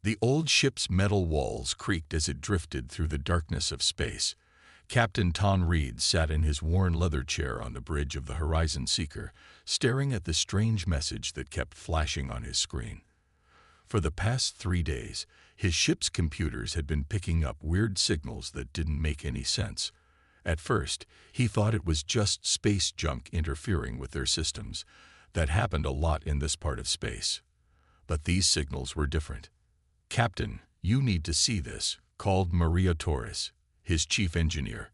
The old ship's metal walls creaked as it drifted through the darkness of space. Captain Tom Reed sat in his worn leather chair on the bridge of the Horizon Seeker, staring at the strange message that kept flashing on his screen. For the past 3 days, his ship's computers had been picking up weird signals that didn't make any sense. At first, he thought it was just space junk interfering with their systems. That happened a lot in this part of space. But these signals were different. "Captain, you need to see this," called Maria Torres, his chief engineer.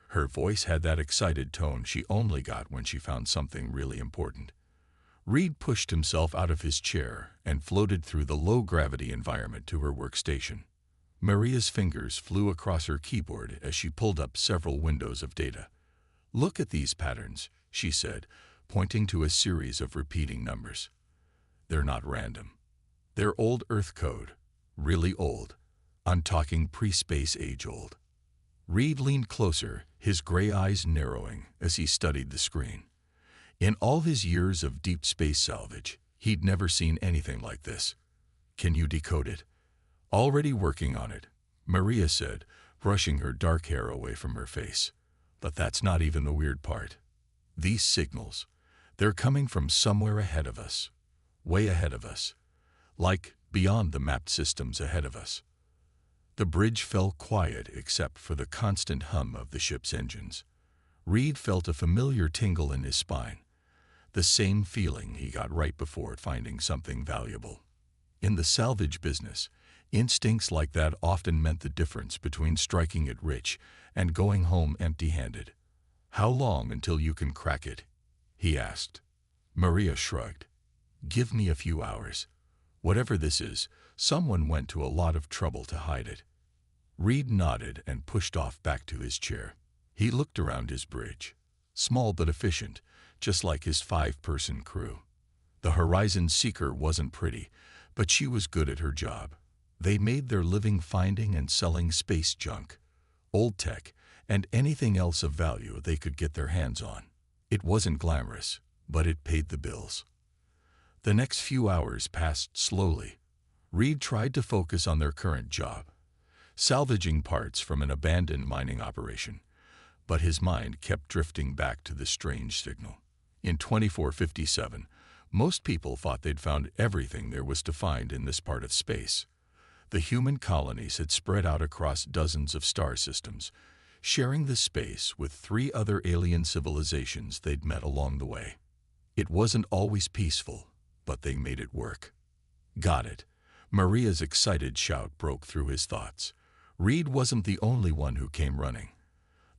Her voice had that excited tone she only got when she found something really important. Reed pushed himself out of his chair and floated through the low-gravity environment to her workstation. Maria's fingers flew across her keyboard as she pulled up several windows of data. "Look at these patterns," she said, pointing to a series of repeating numbers. "They're not random. They're old Earth code. Really old. I'm talking pre-space age old." Reed leaned closer, his gray eyes narrowing as he studied the screen. In all his years of deep space salvage, he'd never seen anything like this. "Can you decode it?" "Already working on it," Maria said, brushing her dark hair away from her face. "But that's not even the weird part. These signals, they're coming from somewhere ahead of us. Way ahead of us. Like beyond the mapped systems ahead of us." The bridge fell quiet except for the constant hum of the ship's engines. Reed felt a familiar tingle in his spine, the same feeling he got right before finding something valuable. In the salvage business, instincts like that often meant the difference between striking it rich and going home empty-handed. "How long until you can crack it?" he asked. Maria shrugged. "Give me a few hours. Whatever this is, someone went to a lot of trouble to hide it." Reed nodded and pushed off back to his chair. He looked around his bridge. Small but efficient, just like his 5-person crew. The Horizon Seeker wasn't pretty, but she was good at her job. They made their living finding and selling space junk, old tech, and anything else of value they could get their hands on. It wasn't glamorous, but it paid the bills. The next few hours passed slowly. Reed tried to focus on their current job, salvaging parts from an abandoned mining operation, but his mind kept drifting back to the strange signal. In 2457, most people thought they'd found everything there was to find in this part of space. The human colonies had spread out across dozens of star systems, sharing the space with 3 other alien civilizations they'd met along the way. It wasn't always peaceful, but they made it work. "Got it." Maria's excited shout broke through his thoughts. Reed wasn't the only one who came running.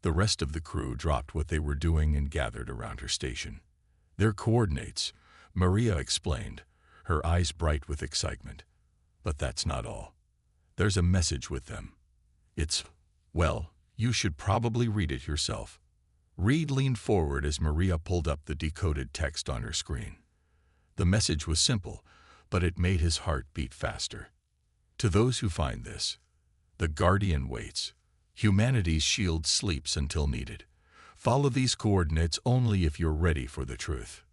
The rest of the crew dropped what they were doing and gathered around her station. "Their coordinates," Maria explained, her eyes bright with excitement. "But that's not all. There's a message with them. Well, you should probably read it yourself." Reed leaned forward as Maria pulled up the decoded text on her screen. The message was simple, but it made his heart beat faster. "To those who find this, the Guardian waits. Humanity's shield sleeps until needed. Follow these coordinates only if you're ready for the truth."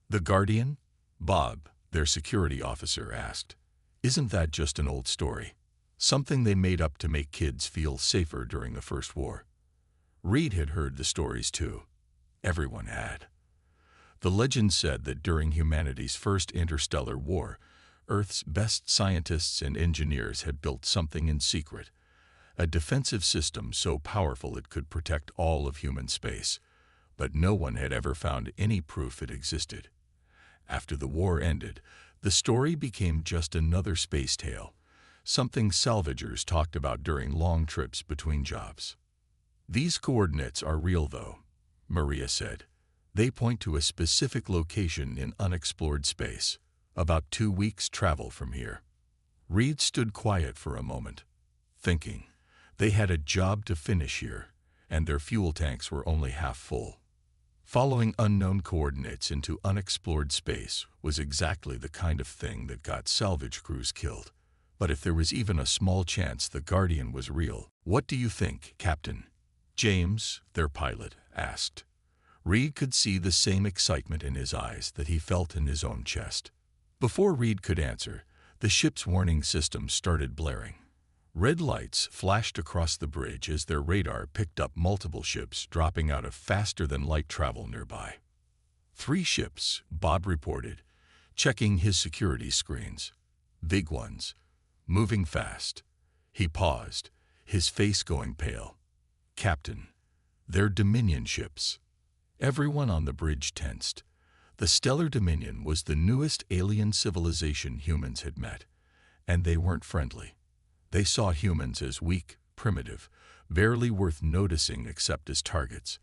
"The Guardian?" Bob, their security officer, asked. "Isn't that just an old story? Something they made up to make kids feel safer during the First War?" Reed had heard the stories too. Everyone had. The legend said that during humanity's first interstellar war, Earth's best scientists and engineers had built something in secret, a defensive system so powerful it could protect all of human space, but no one had ever found any proof it existed. After the war ended, the story became just another space tale, something salvagers talked about during long trips between jobs. "These coordinates are real, though," Maria said. "They point to a specific location in unexplored space, about 2 weeks' travel from here." Reed stood quiet for a moment, thinking. They had a job to finish here, and their fuel tanks were only half full. Following unknown coordinates into unexplored space was exactly the kind of thing that got salvage crews killed. But if there was even a small chance the Guardian was real, "What do you think, Captain?" James, their pilot, asked. Reed could see the same excitement in his eyes that he felt in his own chest. Before Reed could answer, The ship's warning system started blaring. Red lights flashed across the bridge as their radar picked up multiple ships dropping out of faster-than-light travel nearby. 3 ships, Bob reported, checking his security screens. Big ones, moving fast. He paused, his face going pale. "Captain, they're Dominion ships." Everyone on the bridge tensed. The Stellar Dominion was the newest alien civilization humans had met, and they weren't friendly. They saw humans as weak, primitive, barely worth noticing except as targets.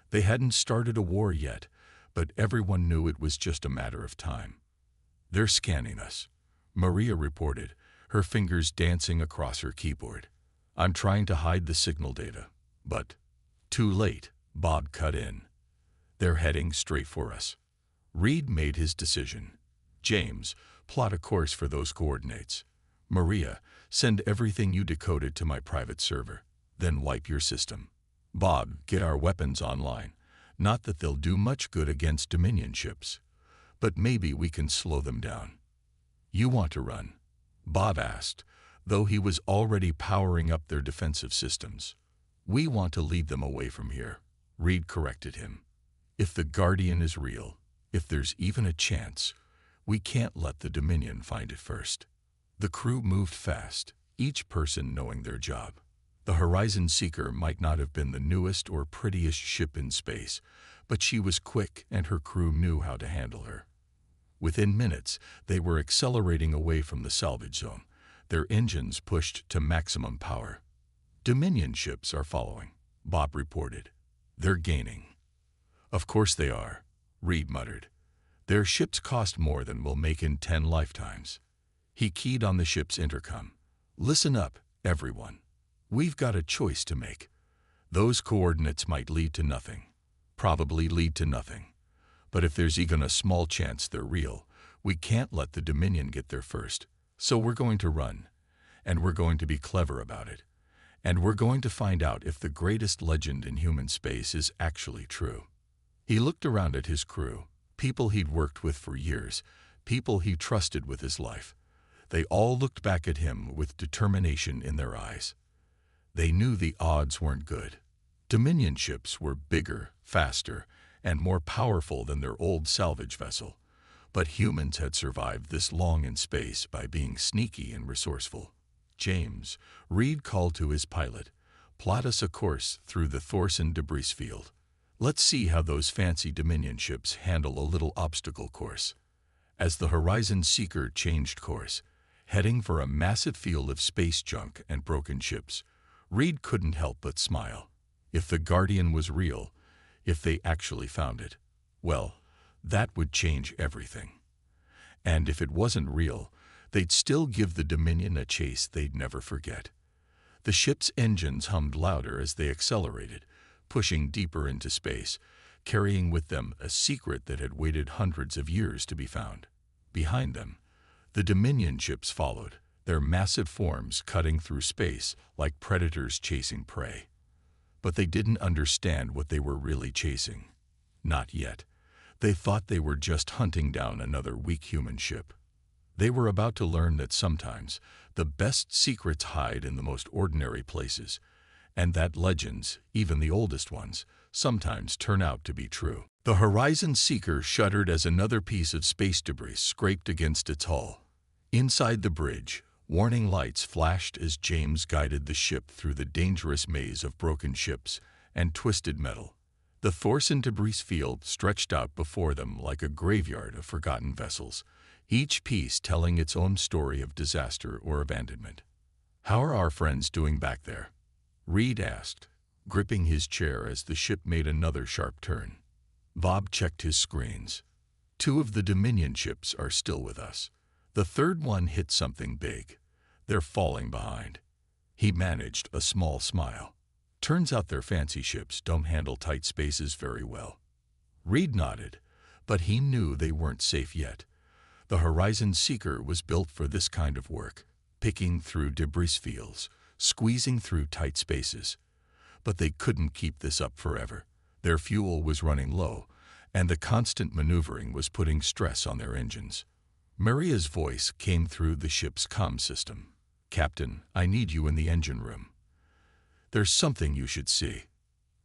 They hadn't started a war yet, but everyone knew it was just a matter of time. "They're scanning us," Maria reported, her fingers dancing across her keyboard. "I'm trying to hide the signal data, but..." Too late, Bob cut in. "They're heading straight for us." Reed made his decision. "James, plot a course for those coordinates. Maria, send everything you decoded to my private server, then wipe your system. Bob, get our weapons online. Not that they'll do much good against Dominion ships, but maybe we can slow them down." "You want to run?" Bob asked, though he was already powering up their defensive systems. "We want to lead them away from here," Reed corrected him. "If the Guardian is real, if there's even a chance, we can't let the Dominion find it first." The crew moved fast, each person knowing their job. The Horizon Seeker might not have been the newest or prettiest ship in space, but she was quick and her crew knew how to handle her. Within minutes, they were accelerating away from the salvage zone, their engines pushed to maximum power. "Dominion ships are following," Bob reported. "They're gaining." "Of course they are," Reed muttered. "Their ships cost more than we'll make in 10 lifetimes. He keyed on the ship's intercom. "Listen up, everyone. We've got a choice to make. Those coordinates might lead to nothing. Probably lead to nothing. But if there's even a small chance they're real, we can't let the Dominion get there first. So we're going to run. And we're going to be clever about it. And we're going to find out if the greatest legend in human space is actually true." He looked around at his crew, people he'd worked with for years, people he trusted with his life. They all looked back at him with determination in their eyes. They knew the odds weren't good. Dominion ships were bigger, faster, and more powerful than their old salvage vessel. But humans had survived this long in space by being sneaky and resourceful. "James," Reed called to his pilot, "plot us a course through the Thorson debris field. Let's see how those fancy Dominion ships handle a little obstacle course." As the Horizon Seeker changed course, heading for a massive field of space junk and broken ships, Reed couldn't help but smile. If the Guardian was real, if they actually found it, well, that would change everything. And if it wasn't real, they'd still give the Dominion a chase they'd never forget. The ship's engines hummed louder as they accelerated, pushing deeper into space, carrying with them a secret that had waited hundreds of years to be found. Behind them, the Dominion ships followed, their massive forms cutting through space like predators chasing prey. But they didn't understand what they were really chasing. Not yet. They thought they were just hunting down another weak human ship. They were about to learn that sometimes the best secrets hide in the most ordinary places, and that legends, even the oldest ones, sometimes turn out to be true. The Horizon Seeker shuddered as another piece of space debris scraped against its hull. Inside the bridge, warning lights flashed as James guided the ship through the dangerous maze of broken ships and twisted metal. The Thorson debris field stretched out before them like a graveyard of forgotten vessels, each piece telling its own story of disaster or abandonment. "How are our friends doing back there?" Reed asked, gripping his chair as the ship made another sharp turn. Bob checked his screens. 2 of the Dominion ships are still with us. The third one hit something big. They're falling behind. He managed a small smile. Turns out their fancy ships don't handle tight spaces very well. Reed nodded, but he knew they weren't safe yet. The Horizon Seeker was built for this kind of work, picking through debris fields, squeezing through tight spaces. But they couldn't keep this up forever. Their fuel was running low, and the constant maneuvering was putting stress on their engines. Maria's voice came through the ship's comm system. "Captain, I need you in the engine room. There's something you should see."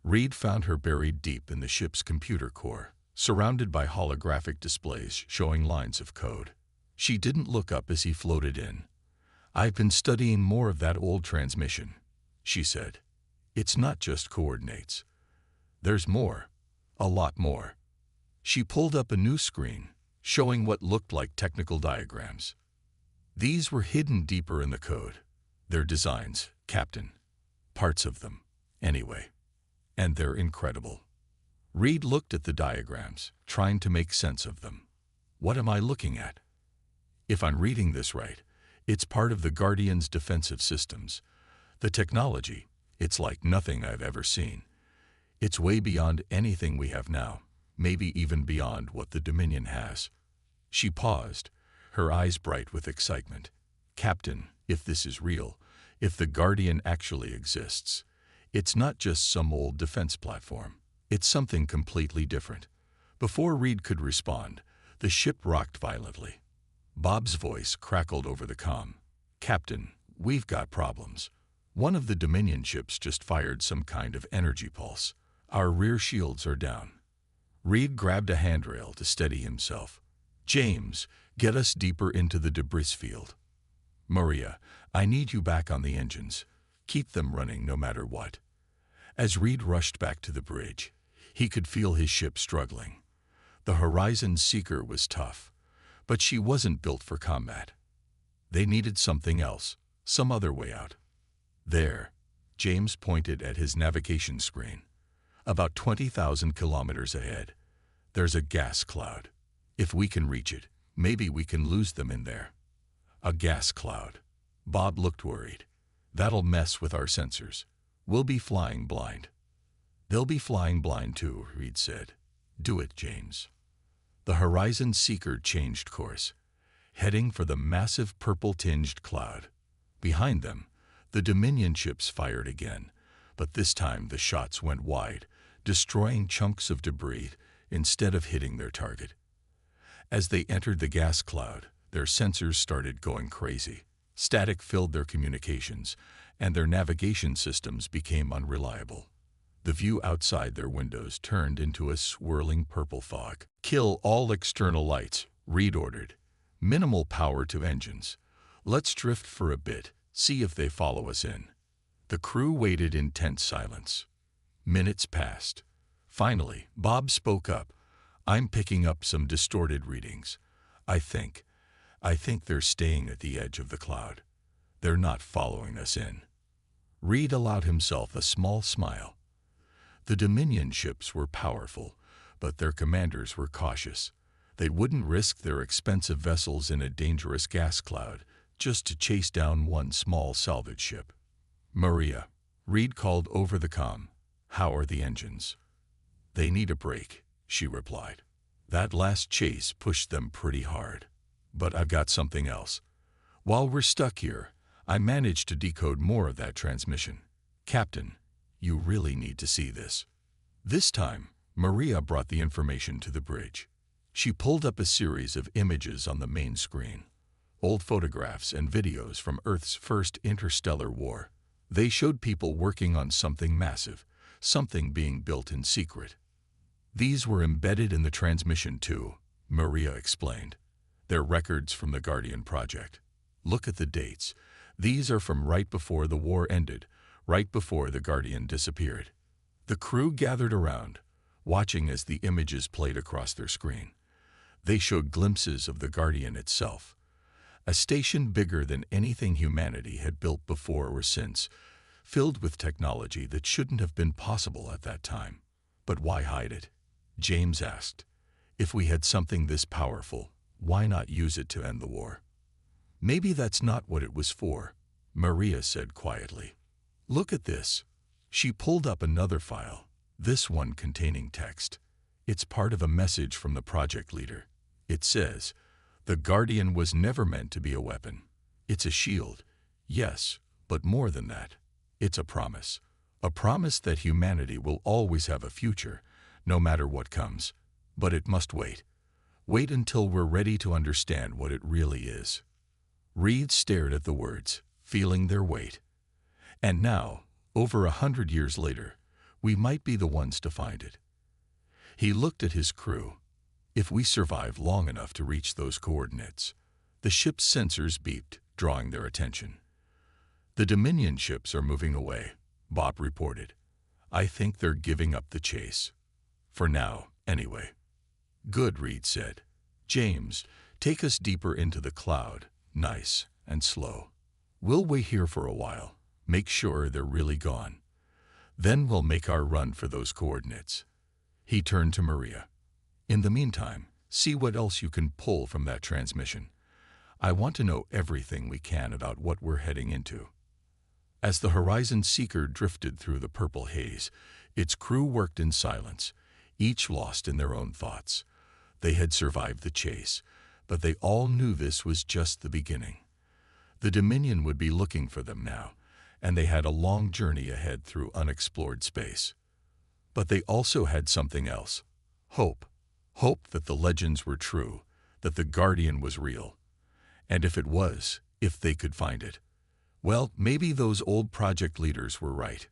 Reed found her buried deep in the ship's computer core, surrounded by holographic displays showing lines of code. She didn't look up as he floated in. "I've been studying more of that old transmission," she said. "It's not just coordinates. There's more, a lot more." She pulled up a new screen, showing what looked like technical diagrams. These were hidden deeper in the code. Their designs, Captain. Parts of them, anyway. And they're incredible. Reed looked at the diagrams, trying to make sense of them. "What am I looking at?" "If I'm reading this right, it's part of the Guardian's defensive systems. The technology, it's like nothing I've ever seen. It's way beyond anything we have now, maybe even beyond what the Dominion has." She paused, her eyes bright with excitement. "Captain, if this is real, if the Guardian actually exists, it's not just some old defense platform. It's something completely different." Before Reed could respond, the ship rocked violently. Bob's voice crackled over the comm. "Captain, we've got problems. One of the Dominion ships just fired some kind of energy pulse. Our rear shields are down." Reed grabbed a handrail to steady himself. "James, get us deeper into the debris field. Maria, I need you back on the engines. Keep them running no matter what." As Reed rushed back to the bridge, he could feel his ship struggling. The Horizon Seeker was tough, but she wasn't built for combat. They needed something else, some other way out. "There," James pointed at his navigation screen. "About 20,000 kilometers ahead. There's a gas cloud. If we can reach it, maybe we can lose them in there." "A gas cloud." Bob looked worried. "That'll mess with our sensors. We'll be flying blind." "They'll be flying blind too," Reed said. "Do it, James." The Horizon Seeker changed course, heading for the massive purple-tinged cloud. Behind them, the Dominion ships fired again, but this time the shots went wide, destroying chunks of debris instead of hitting their target. As they entered the gas cloud, their sensors started going crazy. Static filled their communications, and their navigation systems became unreliable. The view outside their windows turned into a swirling purple fog. "Kill all external lights," Reed ordered. "Minimal power to engines. Let's drift for a bit, see if they follow us in." The crew waited in tense silence. Minutes passed. Finally, Bob spoke up. "I'm picking up some distorted readings. I think they're staying at the edge of the cloud. They're not following us in." Reed allowed himself a small smile. The Dominion ships were powerful, but their commanders were cautious. They wouldn't risk their expensive vessels in a dangerous gas cloud just to chase down one small salvage ship. "Maria," Reed called over the comm. "How are the engines?" "They need a break," she replied. "That last chase pushed them pretty hard. But I've got something else. While we're stuck here, I managed to decode more of that transmission. Captain, you really need to see this." This time, Maria brought the information to the bridge. She pulled up a series of images on the main screen. Old photographs and videos from Earth's first interstellar war. They showed people working on something massive, something being built in secret. "These were embedded in the transmission too," Maria explained. "They're records from the Guardian project. Look at the dates. These are from right before the war ended, right before the Guardian disappeared." The crew gathered around, watching as the images played across their screen. They showed glimpses of the Guardian itself, a station bigger than anything humanity had built before or since, filled with technology that shouldn't have been possible at that time. "But why hide it?" James asked. "If we had something this powerful, why not use it to end the war?" "Maybe that's not what it was for," Maria said quietly. "Look at this." She pulled up another file, this one containing text. It's part of a message from the project leader. It says, "The Guardian was never meant to be a weapon. It's a shield. Yes, but more than that. It's a promise. A promise that humanity will always have a future, no matter what comes. But it must wait. Wait until we're ready to understand what it really is. Reed stared at the words, feeling their weight. And now, over 100 years later, we might be the ones to find it. He looked at his crew. If we survive long enough to reach those coordinates. The ship's sensors beeped, drawing their attention. The Dominion ships are moving away, Bob reported. I think they're giving up the chase. For now, anyway. Good, Reed said. James, take us deeper into the cloud, nice and slow. We'll wait here for a while, make sure they're really gone. Then we'll make our run for those coordinates. He turned to Maria. In the meantime, see what else you can pull from that transmission. I want to know everything we can about what we're heading into. As the Horizon Seeker drifted through the purple haze, its crew worked in silence, each lost in their own thoughts. They had survived the chase, but they all knew this was just the beginning. The Dominion would be looking for them now, and they had a long journey ahead through unexplored space. But they also had something else. Hope. Hope that the legends were true, that the Guardian was real. And if it was, if they could find it, well, maybe those old project leaders were right.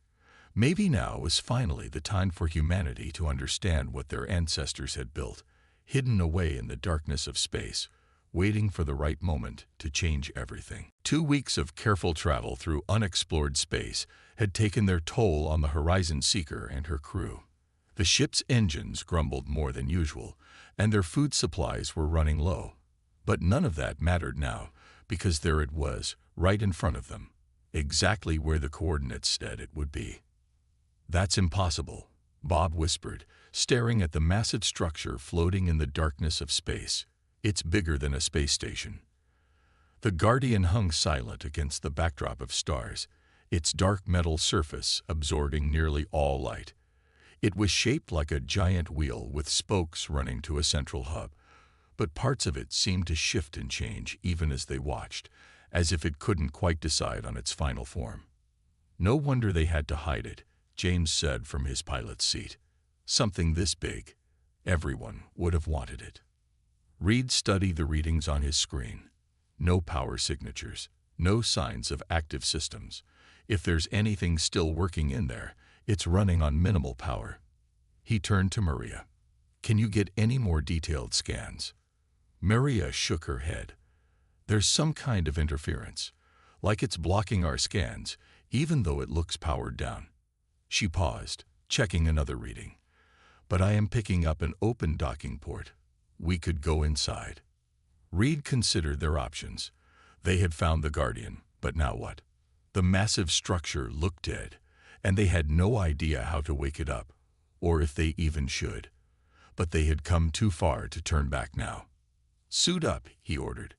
Maybe now was finally the time for humanity to understand what their ancestors had built, hidden away in the darkness of space, waiting for the right moment to change everything. 2 weeks of careful travel through unexplored space had taken their toll on the Horizon Seeker and her crew. The ship's engines grumbled more than usual, and their food supplies were running low. But none of that mattered now, because there it was, right in front of them, exactly where the coordinates said it would be. That's impossible, Bob whispered, staring at the massive structure floating in the darkness of space. It's bigger than a space station. The Guardian hung silent against the backdrop of stars, its dark metal surface absorbing nearly all light. It was shaped like a giant wheel with spokes running to a central hub, but parts of it seemed to shift and change even as they watched, as if it couldn't quite decide on its final form. No wonder they had to hide it, James said from his pilot's seat. Something this big, everyone would have wanted it. Reed studied the readings on his screen. No power signatures, no signs of active systems. If there's anything still working in there, it's running on minimal power. He turned to Maria. Can you get any more detailed scans? Maria shook her head. There's some kind of interference, like it's blocking our scans, even though it looks powered down. She paused, checking another reading. But I am picking up an open docking port. We could go inside. Reed considered their options. They had found the Guardian, but now what? The massive structure looked dead, and they had no idea how to wake it up, or if they even should. But they had come too far to turn back now. Suit up, he ordered.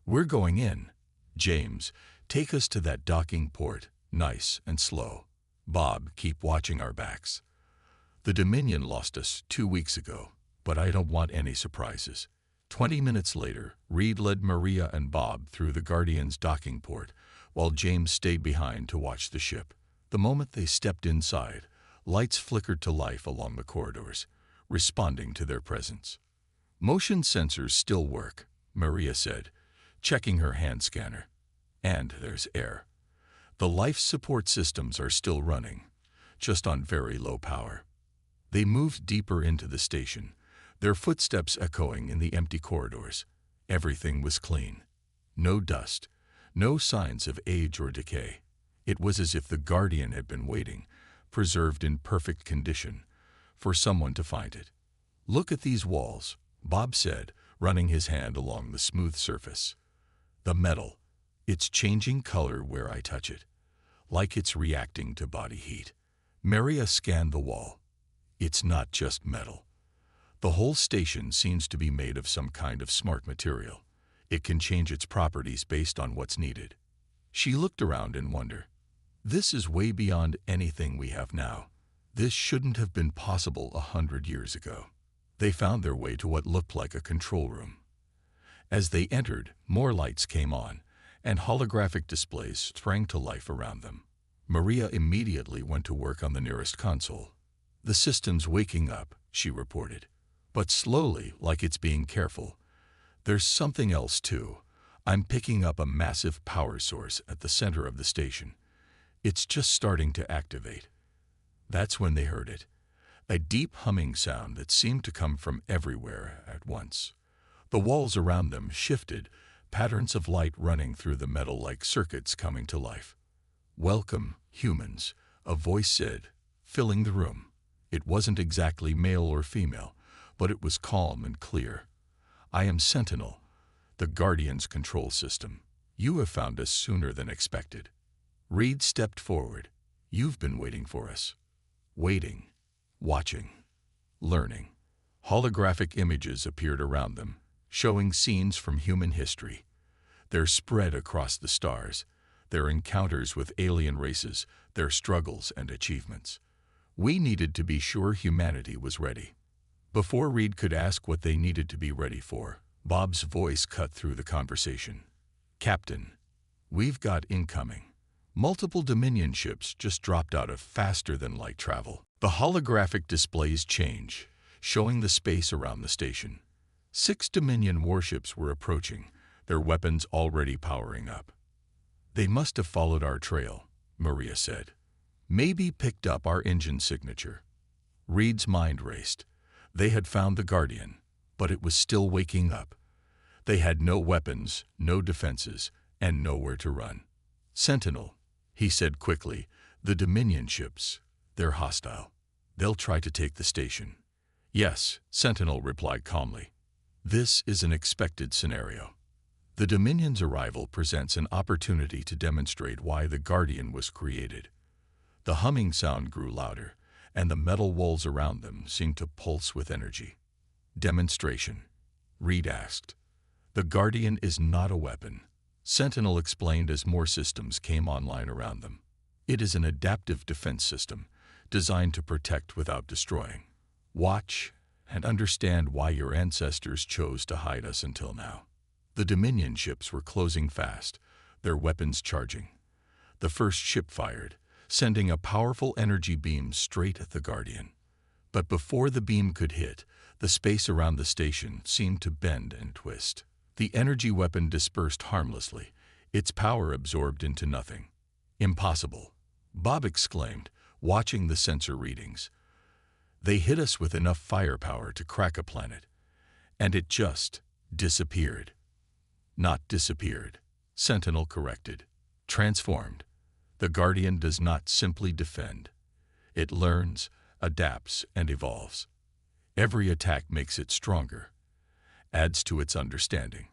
We're going in. James, take us to that docking port, nice and slow. Bob, keep watching our backs. The Dominion lost us 2 weeks ago, but I don't want any surprises. 20 minutes later, Reed led Maria and Bob through the Guardian's docking port, while James stayed behind to watch the ship. The moment they stepped inside, lights flickered to life along the corridors, responding to their presence. Motion sensors still work, Maria said, checking her hand scanner. And there's air. The life support systems are still running, just on very low power. They moved deeper into the station, their footsteps echoing in the empty corridors. Everything was clean. No dust, no signs of age or decay. It was as if the Guardian had been waiting, preserved in perfect condition, for someone to find it. Look at these walls, Bob said, running his hand along the smooth surface. The metal, it's changing color where I touch it, like it's reacting to body heat. Maria scanned the wall. It's not just metal. The whole station seems to be made of some kind of smart material. It can change its properties based on what's needed. She looked around in wonder. This is way beyond anything we have now. This shouldn't have been possible 100 years ago. They found their way to what looked like a control room. As they entered, more lights came on, and holographic displays sprang to life around them. Maria immediately went to work on the nearest console. The system's waking up, she reported. but slowly, like it's being careful. There's something else too. I'm picking up a massive power source at the center of the station. It's just starting to activate. That's when they heard it. A deep humming sound that seemed to come from everywhere at once. The walls around them shifted, patterns of light running through the metal like circuits coming to life. "Welcome, humans," a voice said, filling the room. It wasn't exactly male or female, but it was calm and clear. "I am Sentinel, the Guardian's control system. You have found us sooner than expected." Reed stepped forward. "You've been waiting for us." Waiting, watching, learning. Holographic images appeared around them, showing scenes from human history. Their spread across the stars, their encounters with alien races, their struggles and achievements. We needed to be sure humanity was ready. Before Reed could ask what they needed to be ready for, Bob's voice cut through the conversation. "Captain, we've got incoming. Multiple Dominion ships just dropped out of faster-than-light travel." The holographic displays change, showing the space around the station. 6 Dominion warships were approaching, their weapons already powering up. "They must have followed our trail," Maria said. "Maybe picked up our engine signature." Reed's mind raced. They had found the Guardian, but it was still waking up. They had no weapons, no defenses, and nowhere to run. "Sentinel," he said quickly, "the Dominion ships, they're hostile. They'll try to take the station." "Yes," Sentinel replied calmly. "This is an expected scenario. The Dominion's arrival presents an opportunity to demonstrate why the Guardian was created." The humming sound grew louder, and the metal walls around them seemed to pulse with energy. "Demonstration?" Reed asked. "The Guardian is not a weapon," Sentinel explained as more systems came online around them. "It is an adaptive defense system, designed to protect without destroying. Watch and understand why your ancestors chose to hide us until now." The Dominion ships were closing fast, their weapons charging. The first ship fired, sending a powerful energy beam straight at the Guardian. But before the beam could hit, the space around the station seemed to bend and twist. The energy weapon dispersed harmlessly, its power absorbed into nothing. "Impossible," Bob exclaimed, watching the sensor readings. "They hit us with enough firepower to crack a planet, and it just disappeared." "Not disappeared," Sentinel corrected. "Transformed. The Guardian does not simply defend. It learns, adapts, and evolves. Every attack makes it stronger, adds to its understanding."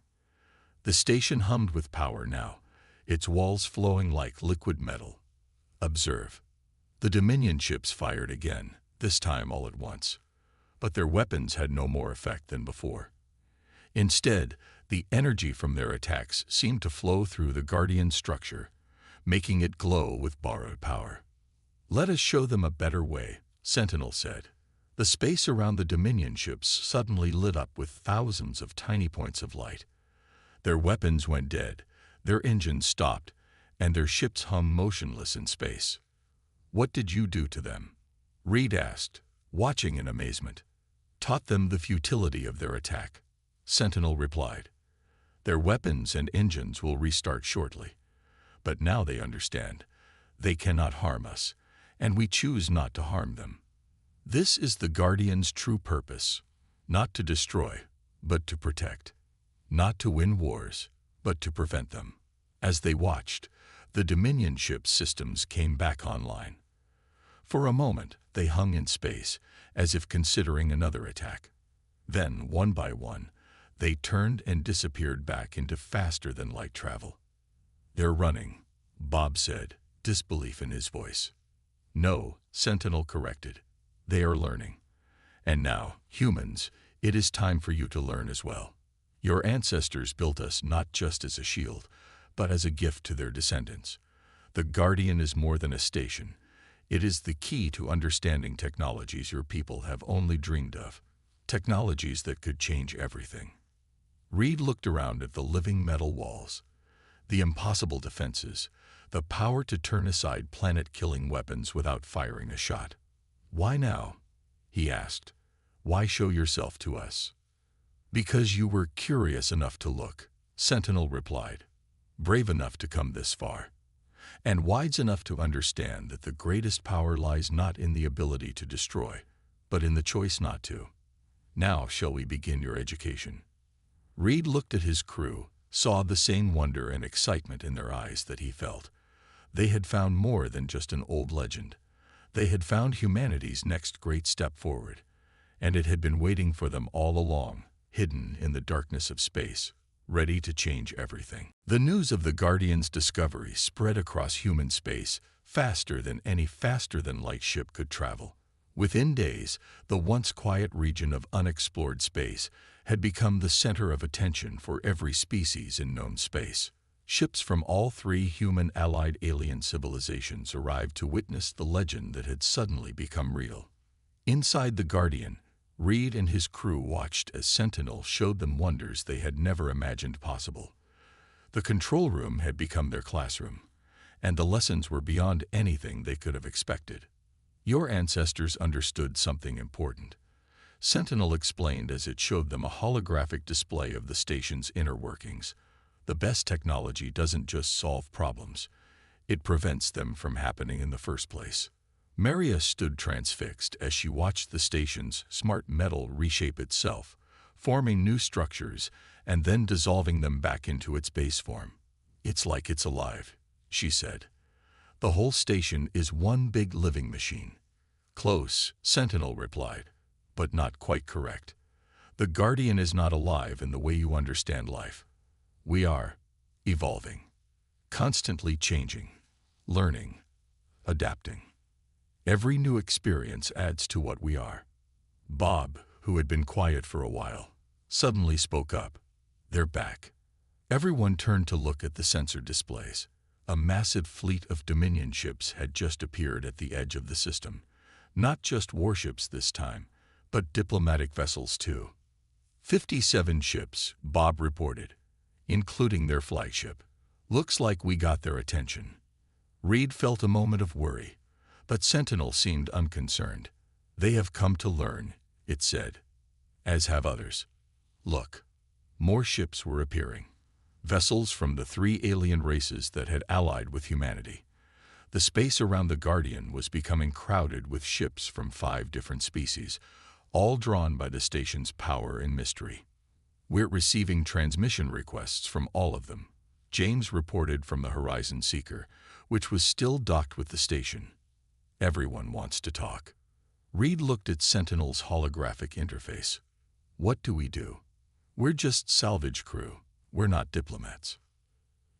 The station hummed with power now, its walls flowing like liquid metal. "Observe." The Dominion ships fired again, this time all at once. But their weapons had no more effect than before. Instead, the energy from their attacks seemed to flow through the Guardian's structure, making it glow with borrowed power. "Let us show them a better way," Sentinel said. The space around the Dominion ships suddenly lit up with thousands of tiny points of light. Their weapons went dead, their engines stopped, and their ships hummed motionless in space. "What did you do to them?" Reed asked, watching in amazement. "Taught them the futility of their attack," Sentinel replied. "Their weapons and engines will restart shortly. But now they understand. They cannot harm us, and we choose not to harm them. This is the Guardian's true purpose, not to destroy, but to protect. Not to win wars, but to prevent them." As they watched, the Dominion ship systems came back online. For a moment, they hung in space, as if considering another attack. Then, one by one, they turned and disappeared back into faster-than-light travel. "They're running," Bob said, disbelief in his voice. "No," Sentinel corrected. "They are learning. And now, humans, it is time for you to learn as well. Your ancestors built us not just as a shield, but as a gift to their descendants. The Guardian is more than a station. It is the key to understanding technologies your people have only dreamed of, technologies that could change everything." Reed looked around at the living metal walls, the impossible defenses, the power to turn aside planet-killing weapons without firing a shot. "Why now?" he asked. Why show yourself to us? Because you were curious enough to look, Sentinel replied. Brave enough to come this far, and wise enough to understand that the greatest power lies not in the ability to destroy, but in the choice not to. Now shall we begin your education? Reed looked at his crew, saw the same wonder and excitement in their eyes that he felt. They had found more than just an old legend. They had found humanity's next great step forward, and it had been waiting for them all along, hidden in the darkness of space, ready to change everything. The news of the Guardian's discovery spread across human space faster than any faster-than-light ship could travel. Within days, the once quiet region of unexplored space had become the center of attention for every species in known space. Ships from all three human-allied alien civilizations arrived to witness the legend that had suddenly become real. Inside the Guardian, Reed and his crew watched as Sentinel showed them wonders they had never imagined possible. The control room had become their classroom, and the lessons were beyond anything they could have expected. Your ancestors understood something important, Sentinel explained as it showed them a holographic display of the station's inner workings. The best technology doesn't just solve problems, it prevents them from happening in the first place. Maria stood transfixed as she watched the station's smart metal reshape itself, forming new structures and then dissolving them back into its base form. It's like it's alive, she said. The whole station is one big living machine. Close, Sentinel replied, but not quite correct. The Guardian is not alive in the way you understand life. We are evolving, constantly changing, learning, adapting. Every new experience adds to what we are. Bob, who had been quiet for a while, suddenly spoke up. They're back. Everyone turned to look at the sensor displays. A massive fleet of Dominion ships had just appeared at the edge of the system. Not just warships this time, but diplomatic vessels too. 57 ships, Bob reported, including their flagship. Looks like we got their attention. Reed felt a moment of worry, but Sentinel seemed unconcerned. They have come to learn, it said, as have others. Look, more ships were appearing. Vessels from the three alien races that had allied with humanity. The space around the Guardian was becoming crowded with ships from 5 different species, all drawn by the station's power and mystery. We're receiving transmission requests from all of them, James reported from the Horizon Seeker, which was still docked with the station. Everyone wants to talk. Reed looked at Sentinel's holographic interface. What do we do? We're just salvage crew. We're not diplomats.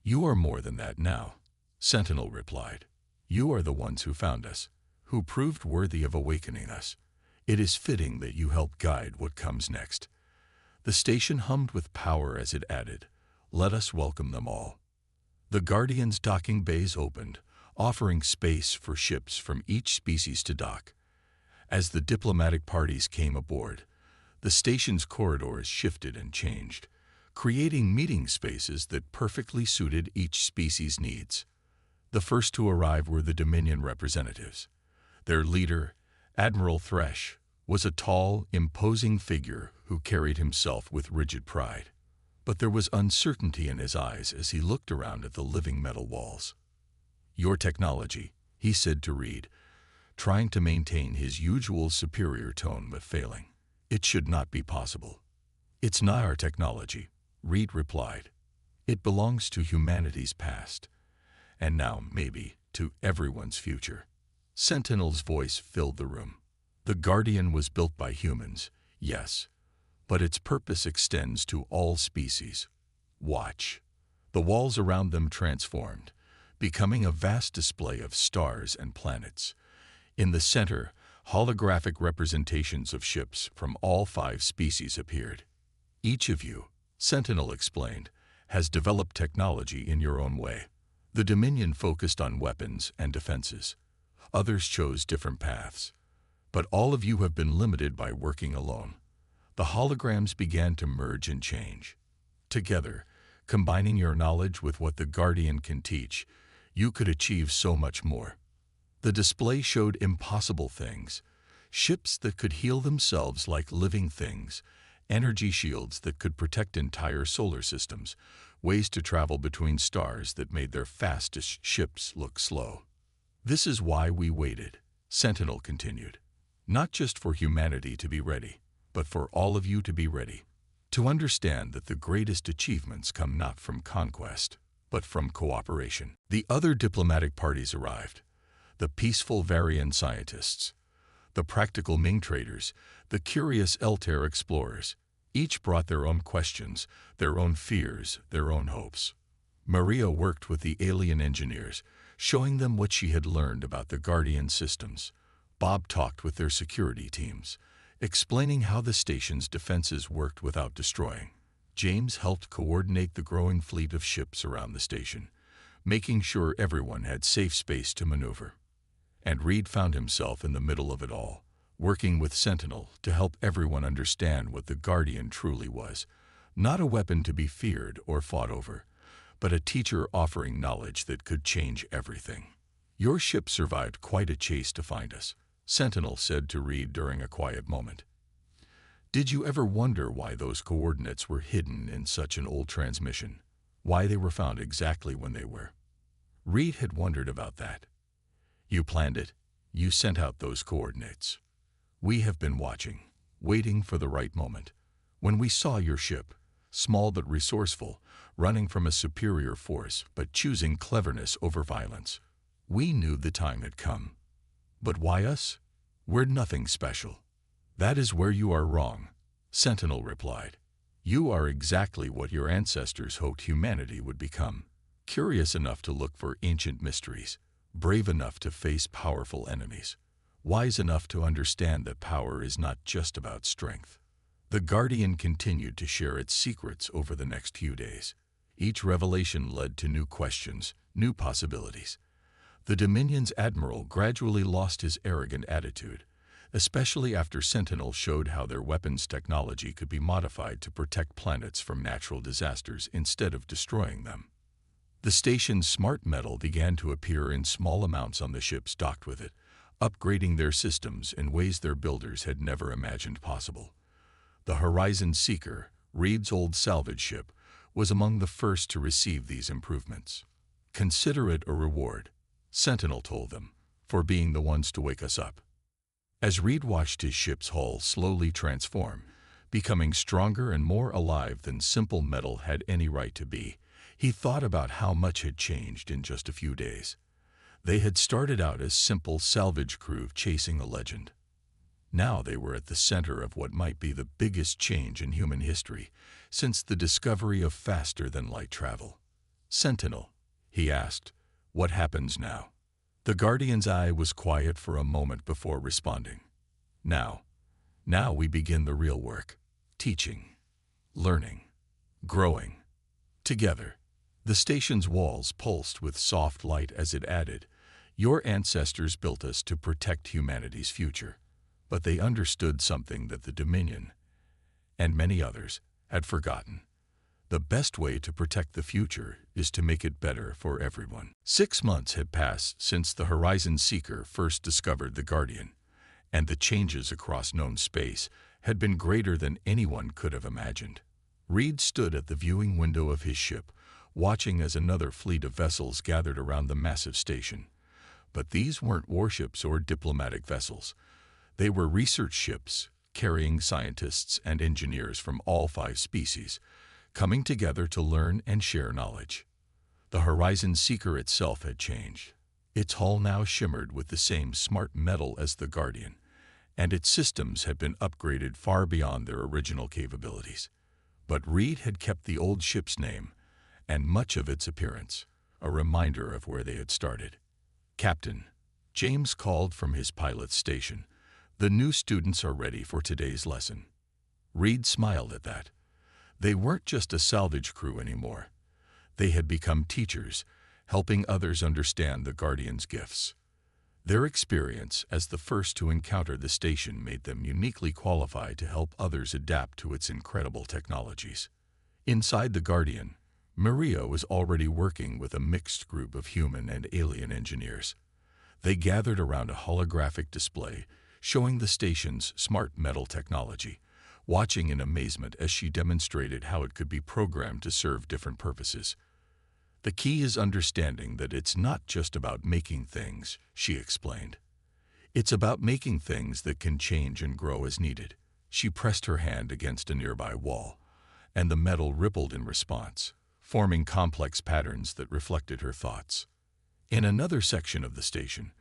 You are more than that now, Sentinel replied. You are the ones who found us, who proved worthy of awakening us. It is fitting that you help guide what comes next. The station hummed with power as it added, let us welcome them all. The Guardian's docking bays opened, offering space for ships from each species to dock. As the diplomatic parties came aboard, the station's corridors shifted and changed, creating meeting spaces that perfectly suited each species' needs. The first to arrive were the Dominion representatives. Their leader, Admiral Thresh, was a tall, imposing figure who carried himself with rigid pride. But there was uncertainty in his eyes as he looked around at the living metal walls. Your technology, he said to Reed, trying to maintain his usual superior tone but failing. It should not be possible. It's not our technology, Reed replied. It belongs to humanity's past, and now, maybe, to everyone's future. Sentinel's voice filled the room. The Guardian was built by humans, yes, but its purpose extends to all species. Watch. The walls around them transformed, becoming a vast display of stars and planets. In the center, holographic representations of ships from all 5 species appeared. Each of you, Sentinel explained, has developed technology in your own way. The Dominion focused on weapons and defenses. Others chose different paths. But all of you have been limited by working alone. The holograms began to merge and change. Together, combining your knowledge with what the Guardian can teach, you could achieve so much more. The display showed impossible things, ships that could heal themselves like living things, energy shields that could protect entire solar systems, ways to travel between stars that made their fastest ships look slow. "This is why we waited," Sentinel continued. "Not just for humanity to be ready, but for all of you to be ready. To understand that the greatest achievements come not from conquest, but from cooperation." The other diplomatic parties arrived. The peaceful Varian scientists, the practical Ming traders, the curious Altair explorers. Each brought their own questions, their own fears, their own hopes. Maria worked with the alien engineers, showing them what she had learned about the Guardian systems. Bob talked with their security teams, explaining how the station's defenses worked without destroying. James helped coordinate the growing fleet of ships around the station, making sure everyone had safe space to maneuver. And Reed found himself in the middle of it all, working with Sentinel to help everyone understand what the Guardian truly was. Not a weapon to be feared or fought over, but a teacher offering knowledge that could change everything. "Your ship survived quite a chase to find us," Sentinel said to Reed during a quiet moment. "Did you ever wonder why those coordinates were hidden in such an old transmission? Why they were found exactly when they were?" Reed had wondered about that. "You planned it. You sent out those coordinates. We have been watching, waiting for the right moment. When we saw your ship, small but resourceful, running from a superior force but choosing cleverness over violence, we knew the time had come. But why us? We're nothing special." "That is where you are wrong," Sentinel replied. "You are exactly what your ancestors hoped humanity would become. Curious enough to look for ancient mysteries, brave enough to face powerful enemies, wise enough to understand that power is not just about strength." The Guardian continued to share its secrets over the next few days. Each revelation led to new questions, new possibilities. The Dominion's admiral gradually lost his arrogant attitude, especially after Sentinel showed how their weapons technology could be modified to protect planets from natural disasters instead of destroying them. The station's smart metal began to appear in small amounts on the ships docked with it, upgrading their systems in ways their builders had never imagined possible. The Horizon Seeker, Reed's old salvage ship, was among the first to receive these improvements. "Consider it a reward," Sentinel told them, "for being the ones to wake us up." As Reed watched his ship's hull slowly transform, becoming stronger and more alive than simple metal had any right to be, he thought about how much had changed in just a few days. They had started out as simple salvage crew chasing a legend. Now they were at the center of what might be the biggest change in human history since the discovery of faster-than-light travel. "Sentinel," he asked, "what happens now?" The Guardian's eye was quiet for a moment before responding. Now we begin the real work. Teaching, learning, growing. Together." The station's walls pulsed with soft light as it added, "Your ancestors built us to protect humanity's future, but they understood something that the Dominion, and many others, had forgotten. The best way to protect the future is to make it better for everyone." 6 months had passed since the Horizon Seeker first discovered the Guardian, and the changes across known space had been greater than anyone could have imagined. Reed stood at the viewing window of his ship, watching as another fleet of vessels gathered around the massive station. But these weren't warships or diplomatic vessels. They were research ships, carrying scientists and engineers from all 5 species, coming together to learn and share knowledge. The Horizon Seeker itself had changed. Its hull now shimmered with the same smart metal as the Guardian, and its systems had been upgraded far beyond their original capabilities. But Reed had kept the old ship's name, and much of its appearance, a reminder of where they had started. "Captain," James called from his pilot's station, "the new students are ready for today's lesson." Reed smiled at that. They weren't just a salvage crew anymore. They had become teachers, helping others understand the Guardian's gifts. Their experience as the first to encounter the station made them uniquely qualified to help others adapt to its incredible technologies. Inside the Guardian, Maria was already working with a mixed group of human and alien engineers. They gathered around a holographic display, showing the station's smart metal technology, watching in amazement as she demonstrated how it could be programmed to serve different purposes. "The key is understanding that it's not just about making things," she explained. "It's about making things that can change and grow as needed." She pressed her hand against a nearby wall, and the metal rippled in response, forming complex patterns that reflected her thoughts. In another section of the station,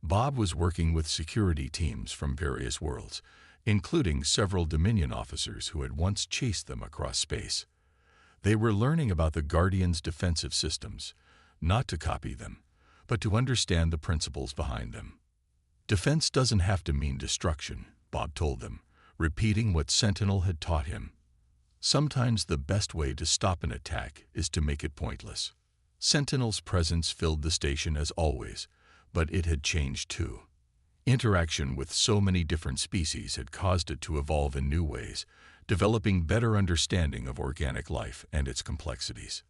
Bob was working with security teams from various worlds, including several Dominion officers who had once chased them across space. They were learning about the Guardian's defensive systems, not to copy them, but to understand the principles behind them. "Defense doesn't have to mean destruction," Bob told them, repeating what Sentinel had taught him. "Sometimes the best way to stop an attack is to make it pointless." Sentinel's presence filled the station as always, but it had changed too. Interaction with so many different species had caused it to evolve in new ways, developing better understanding of organic life and its complexities.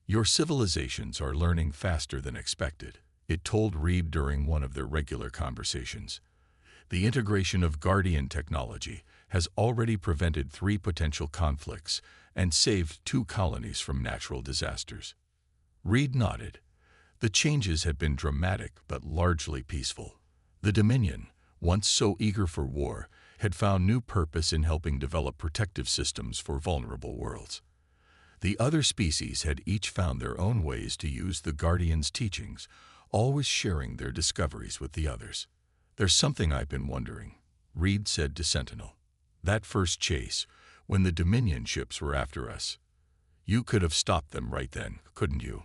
"Your civilizations are learning faster than expected," it told Reed during one of their regular conversations. "The integration of Guardian technology has already prevented 3 potential conflicts and saved 2 colonies from natural disasters." Reed nodded. The changes had been dramatic but largely peaceful. The Dominion, once so eager for war, had found new purpose in helping develop protective systems for vulnerable worlds. The other species had each found their own ways to use the Guardian's teachings, always sharing their discoveries with the others. "There's something I've been wondering," Reed said to Sentinel. "That first chase, when the Dominion ships were after us. You could have stopped them right then, couldn't you?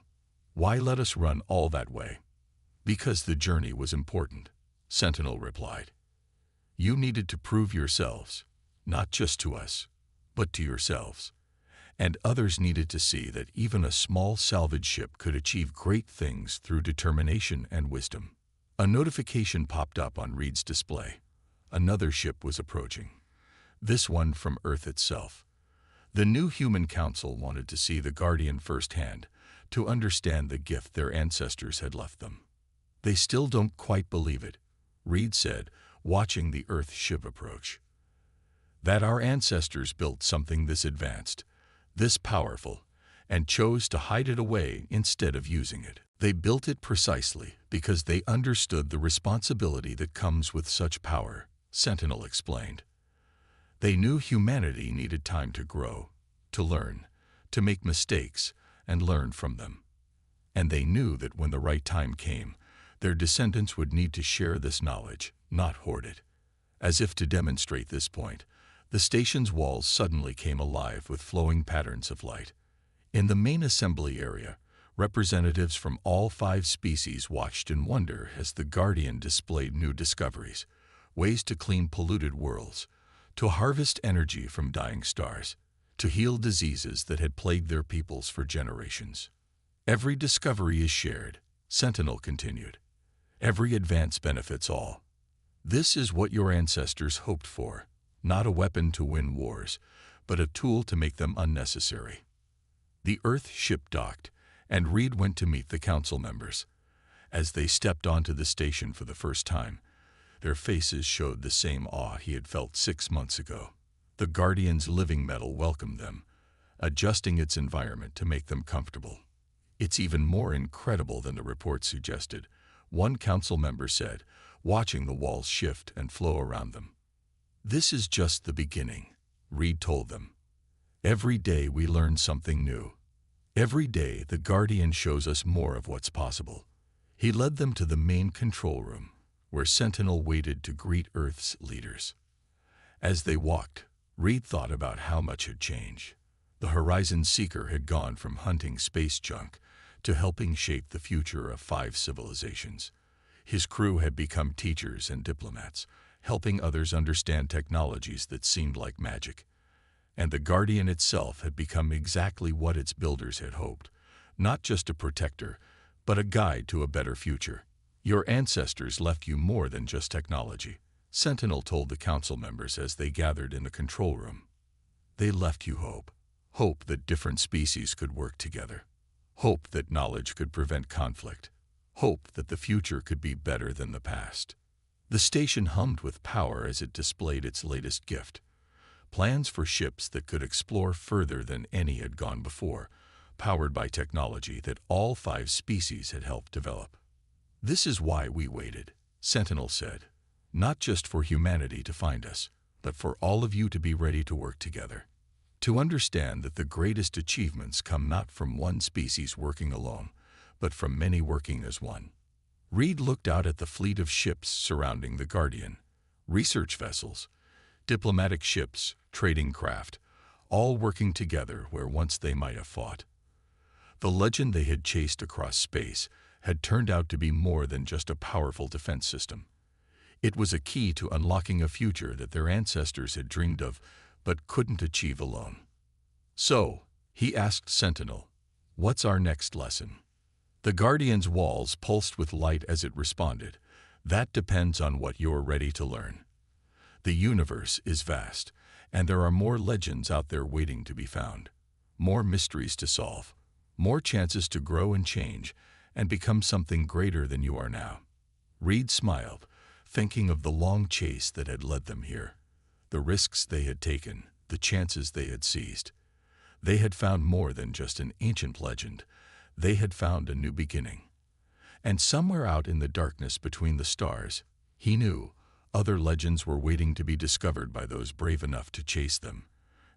Why let us run all that way?" "Because the journey was important," Sentinel replied. "You needed to prove yourselves, not just to us, but to yourselves. And others needed to see that even a small salvage ship could achieve great things through determination and wisdom." A notification popped up on Reed's display. Another ship was approaching, this one from Earth itself. The new Human Council wanted to see the Guardian firsthand, to understand the gift their ancestors had left them. "They still don't quite believe it," Reed said, watching the Earth ship approach. "That our ancestors built something this advanced, this powerful, and chose to hide it away instead of using it. They built it precisely because they understood the responsibility that comes with such power," Sentinel explained. "They knew humanity needed time to grow, to learn, to make mistakes, and learn from them. And they knew that when the right time came, their descendants would need to share this knowledge, not hoard it." As if to demonstrate this point, the station's walls suddenly came alive with flowing patterns of light. In the main assembly area, representatives from all 5 species watched in wonder as the Guardian displayed new discoveries, ways to clean polluted worlds, to harvest energy from dying stars, to heal diseases that had plagued their peoples for generations. "Every discovery is shared," Sentinel continued. "Every advance benefits all. This is what your ancestors hoped for, not a weapon to win wars, but a tool to make them unnecessary." The Earth ship docked, and Reed went to meet the council members. As they stepped onto the station for the first time, their faces showed the same awe he had felt 6 months ago. The Guardian's living metal welcomed them, adjusting its environment to make them comfortable. "It's even more incredible than the report suggested," one council member said, watching the walls shift and flow around them. "This is just the beginning," Reed told them. "Every day we learn something new. Every day the Guardian shows us more of what's possible." He led them to the main control room, where Sentinel waited to greet Earth's leaders. As they walked, Reed thought about how much had changed. The Horizon Seeker had gone from hunting space junk to helping shape the future of 5 civilizations. His crew had become teachers and diplomats, helping others understand technologies that seemed like magic. And the Guardian itself had become exactly what its builders had hoped, not just a protector, but a guide to a better future. "Your ancestors left you more than just technology," Sentinel told the council members as they gathered in the control room. "They left you hope. Hope that different species could work together. Hope that knowledge could prevent conflict. Hope that the future could be better than the past." The station hummed with power as it displayed its latest gift. Plans for ships that could explore further than any had gone before, powered by technology that all 5 species had helped develop. "This is why we waited," Sentinel said. "Not just for humanity to find us, but for all of you to be ready to work together. To understand that the greatest achievements come not from one species working alone, but from many working as one." Reed looked out at the fleet of ships surrounding the Guardian. Research vessels, diplomatic ships, trading craft, all working together where once they might have fought. The legend they had chased across space had turned out to be more than just a powerful defense system. It was a key to unlocking a future that their ancestors had dreamed of but couldn't achieve alone. "So," he asked Sentinel, "what's our next lesson?" The Guardian's walls pulsed with light as it responded. "That depends on what you're ready to learn. The universe is vast, and there are more legends out there waiting to be found, more mysteries to solve, more chances to grow and change, and become something greater than you are now." Reed smiled, thinking of the long chase that had led them here, the risks they had taken, the chances they had seized. They had found more than just an ancient legend. They had found a new beginning. And somewhere out in the darkness between the stars, he knew, other legends were waiting to be discovered by those brave enough to chase them,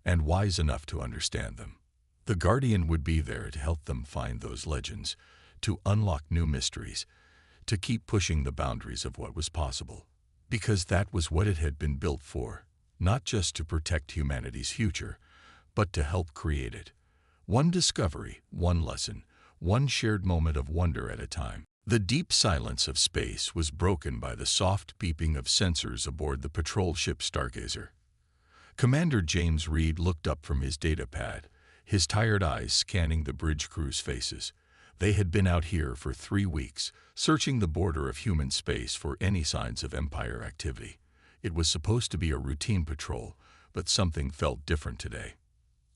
and wise enough to understand them. The Guardian would be there to help them find those legends, to unlock new mysteries, to keep pushing the boundaries of what was possible. Because that was what it had been built for, not just to protect humanity's future, but to help create it. One discovery, one lesson, one shared moment of wonder at a time. The deep silence of space was broken by the soft beeping of sensors aboard the patrol ship Stargazer. Commander James Reed looked up from his data pad, his tired eyes scanning the bridge crew's faces. They had been out here for 3 weeks, searching the border of human space for any signs of Empire activity. It was supposed to be a routine patrol, but something felt different today.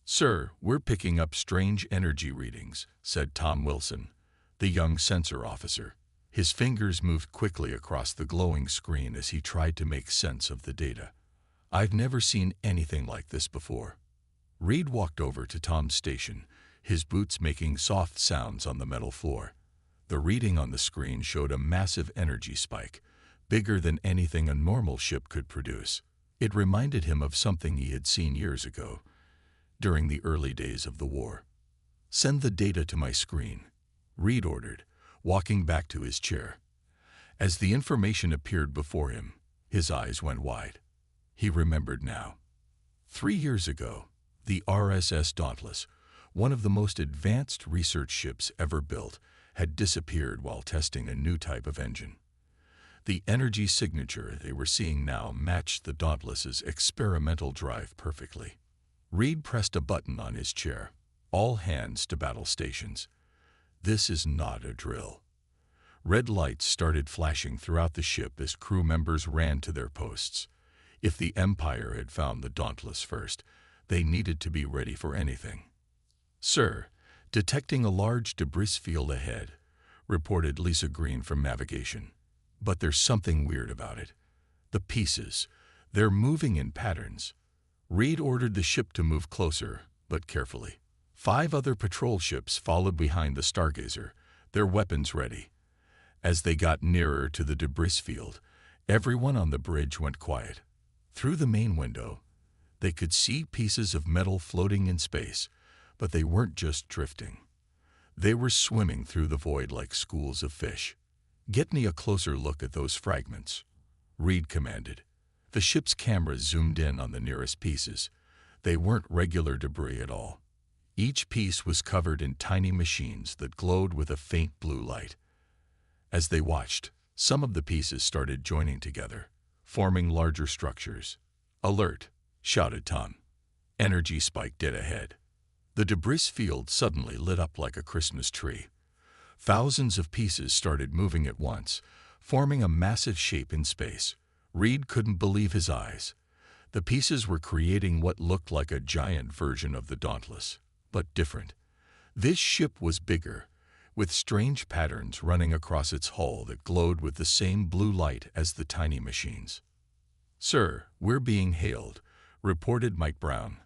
"Sir, we're picking up strange energy readings," said Tom Wilson, the young sensor officer. His fingers moved quickly across the glowing screen as he tried to make sense of the data. "I've never seen anything like this before." Reed walked over to Tom's station, his boots making soft sounds on the metal floor. The reading on the screen showed a massive energy spike, bigger than anything a normal ship could produce. It reminded him of something he had seen years ago, during the early days of the war. "Send the data to my screen," Reed ordered, walking back to his chair. As the information appeared before him, his eyes went wide. He remembered now. 3 years ago, the RSS Dauntless, one of the most advanced research ships ever built, had disappeared while testing a new type of engine. The energy signature they were seeing now matched the Dauntless's experimental drive perfectly. Reed pressed a button on his chair. "All hands to battle stations. This is not a drill." Red lights started flashing throughout the ship as crew members ran to their posts. If the Empire had found the Dauntless first, they needed to be ready for anything. "Sir, detecting a large debris field ahead," reported Lisa Green from navigation. "But there's something weird about it. The pieces, they're moving in patterns." Reed ordered the ship to move closer, but carefully. 5 other patrol ships followed behind the Stargazer, their weapons ready. As they got nearer to the debris field, everyone on the bridge went quiet. Through the main window, they could see pieces of metal floating in space, but they weren't just drifting. They were swimming through the void like schools of fish. "Get me a closer look at those fragments," Reed commanded. The ship's camera zoomed in on the nearest pieces. They weren't regular debris at all. Each piece was covered in tiny machines that glowed with a faint blue light. As they watched, some of the pieces started joining together, forming larger structures. "Alert!" shouted Tom. "Energy spike dead ahead." The debris field suddenly lit up like a Christmas tree. Thousands of pieces started moving at once, forming a massive shape in space. Reed couldn't believe his eyes. The pieces were creating what looked like a giant version of the Dauntless, but different. This ship was bigger, with strange patterns running across its hull that glowed with the same blue light as the tiny machines. "Sir, we're being hailed," reported Mike Brown,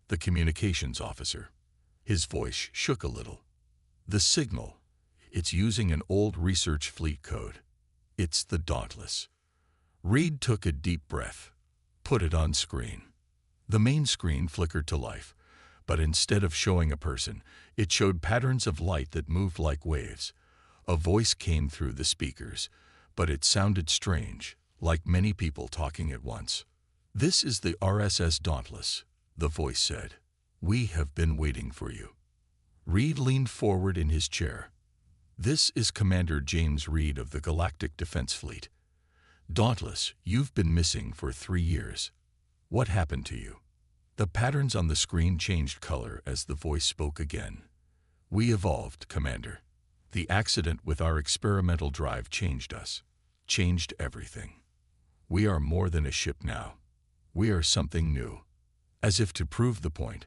the communications officer. His voice shook a little. "The signal. It's using an old research fleet code. It's the Dauntless." Reed took a deep breath. "Put it on screen." The main screen flickered to life, but instead of showing a person, it showed patterns of light that moved like waves. A voice came through the speakers, but it sounded strange, like many people talking at once. "This is the RSS Dauntless," the voice said. "We have been waiting for you." Reed leaned forward in his chair. "This is Commander James Reed of the Galactic Defense Fleet. Dauntless, you've been missing for 3 years. What happened to you?" The patterns on the screen changed color as the voice spoke again. "We evolved, Commander. The accident with our experimental drive changed us, changed everything. We are more than a ship now. We are something new." As if to prove the point,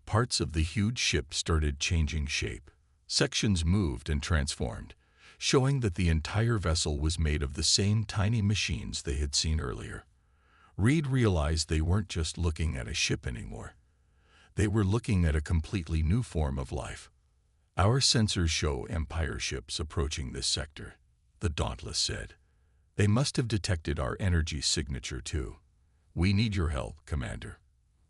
parts of the huge ship started changing shape. Sections moved and transformed, showing that the entire vessel was made of the same tiny machines they had seen earlier. Reed realized they weren't just looking at a ship anymore. They were looking at a completely new form of life. "Our sensors show Empire ships approaching this sector," the Dauntless said. "They must have detected our energy signature too. We need your help, Commander.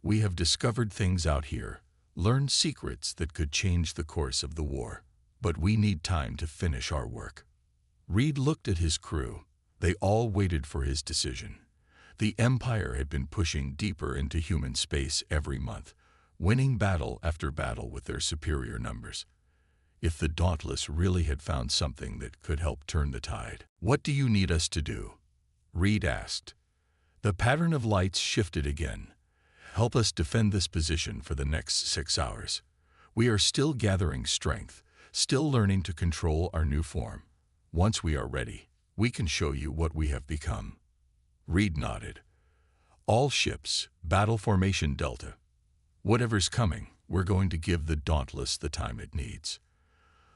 We have discovered things out here, learned secrets that could change the course of the war, but we need time to finish our work." Reed looked at his crew. They all waited for his decision. The Empire had been pushing deeper into human space every month, winning battle after battle with their superior numbers. If the Dauntless really had found something that could help turn the tide. "What do you need us to do?" Reed asked. The pattern of lights shifted again. "Help us defend this position for the next 6 hours. We are still gathering strength, still learning to control our new form. Once we are ready, we can show you what we have become." Reed nodded. "All ships, battle formation Delta. Whatever's coming, we're going to give the Dauntless the time it needs."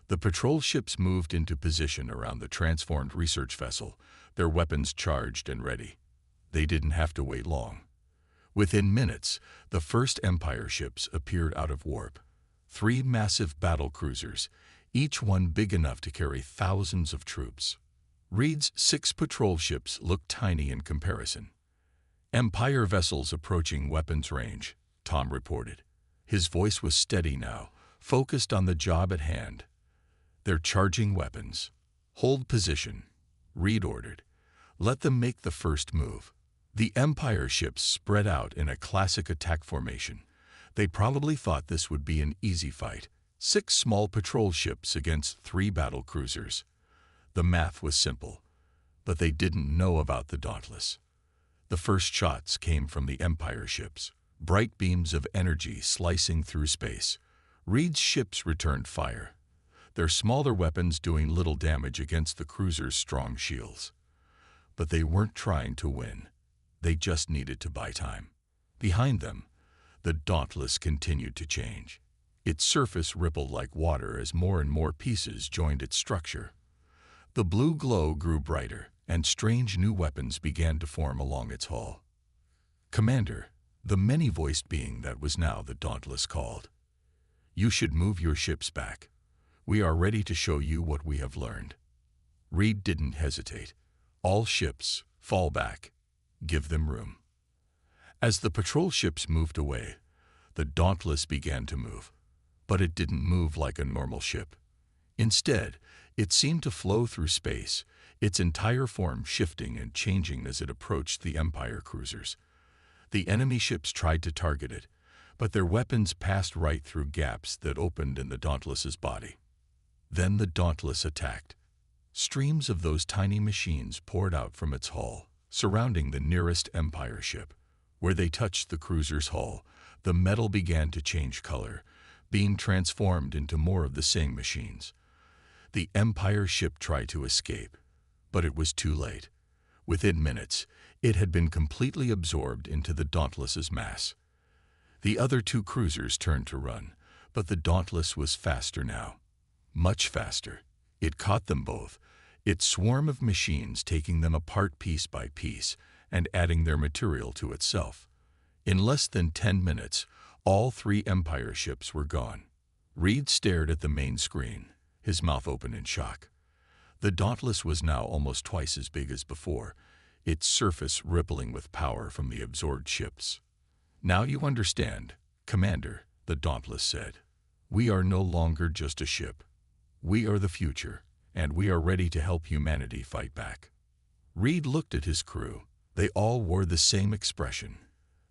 The patrol ships moved into position around the transformed research vessel, their weapons charged and ready. They didn't have to wait long. Within minutes, the first Empire ships appeared out of warp. 3 massive battle cruisers, each one big enough to carry thousands of troops. Reed's 6 patrol ships looked tiny in comparison. "Empire vessels approaching weapons range," Tom reported. His voice was steady now, focused on the job at hand. "They're charging weapons. Hold position," Reed ordered. "Let them make the first move." The Empire ships spread out in a classic attack formation. They probably thought this would be an easy fight. 6 small patrol ships against 3 battle cruisers. The math was simple, but they didn't know about the Dauntless. The first shots came from the Empire ships, bright beams of energy slicing through space. Reed's ships returned fire, their smaller weapons doing little damage against the cruiser's strong shields. But they weren't trying to win. They just needed to buy time. Behind them, the Dauntless continued to change. Its surface rippled like water as more and more pieces joined its structure. The blue glow grew brighter, and strange new weapons began to form along its hull. "Commander," the many-voiced being that was now the Dauntless called, "you should move your ships back. We are ready to show you what we have learned." Reed didn't hesitate. "All ships, fall back. Give them room." As the patrol ships moved away, the Dauntless began to move. But it didn't move like a normal ship. Instead, it seemed to flow through space, its entire form shifting and changing as it approached the Empire cruisers. The enemy ships tried to target it, but their weapons passed right through gaps that opened in the Dauntless's body. Then the Dauntless attacked. Streams of those tiny machines poured out from its hull, surrounding the nearest Empire ship. Where they touched the cruiser's hull, the metal began to change color, being transformed into more of the same machines. The Empire ship tried to escape, but it was too late. Within minutes, it had been completely absorbed into the Dauntless's mass. The other 2 cruisers turned to run, but the Dauntless was faster now. much faster. It caught them both, its swarm of machines taking them apart piece by piece and adding their material to itself. In less than 10 minutes, all 3 Empire ships were gone. Reed stared at the main screen, his mouth open in shock. The Dauntless was now almost twice as big as before, its surface rippling with power from the absorbed ships. "Now you understand, Commander," the Dauntless said. "We are no longer just a ship. We are the future, and we are ready to help humanity fight back." Reed looked at his crew. They all wore the same expression,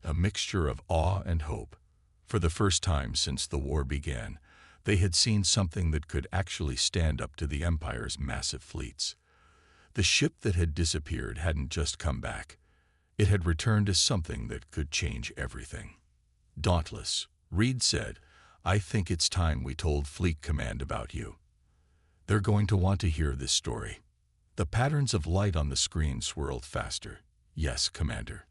a mixture of awe and hope. For the first time since the war began, they had seen something that could actually stand up to the Empire's massive fleets. The ship that had disappeared hadn't just come back. It had returned as something that could change everything. "Dauntless," Reed said, "I think it's time we told Fleet Command about you. They're going to want to hear this story." The patterns of light on the screen swirled faster. "Yes, Commander.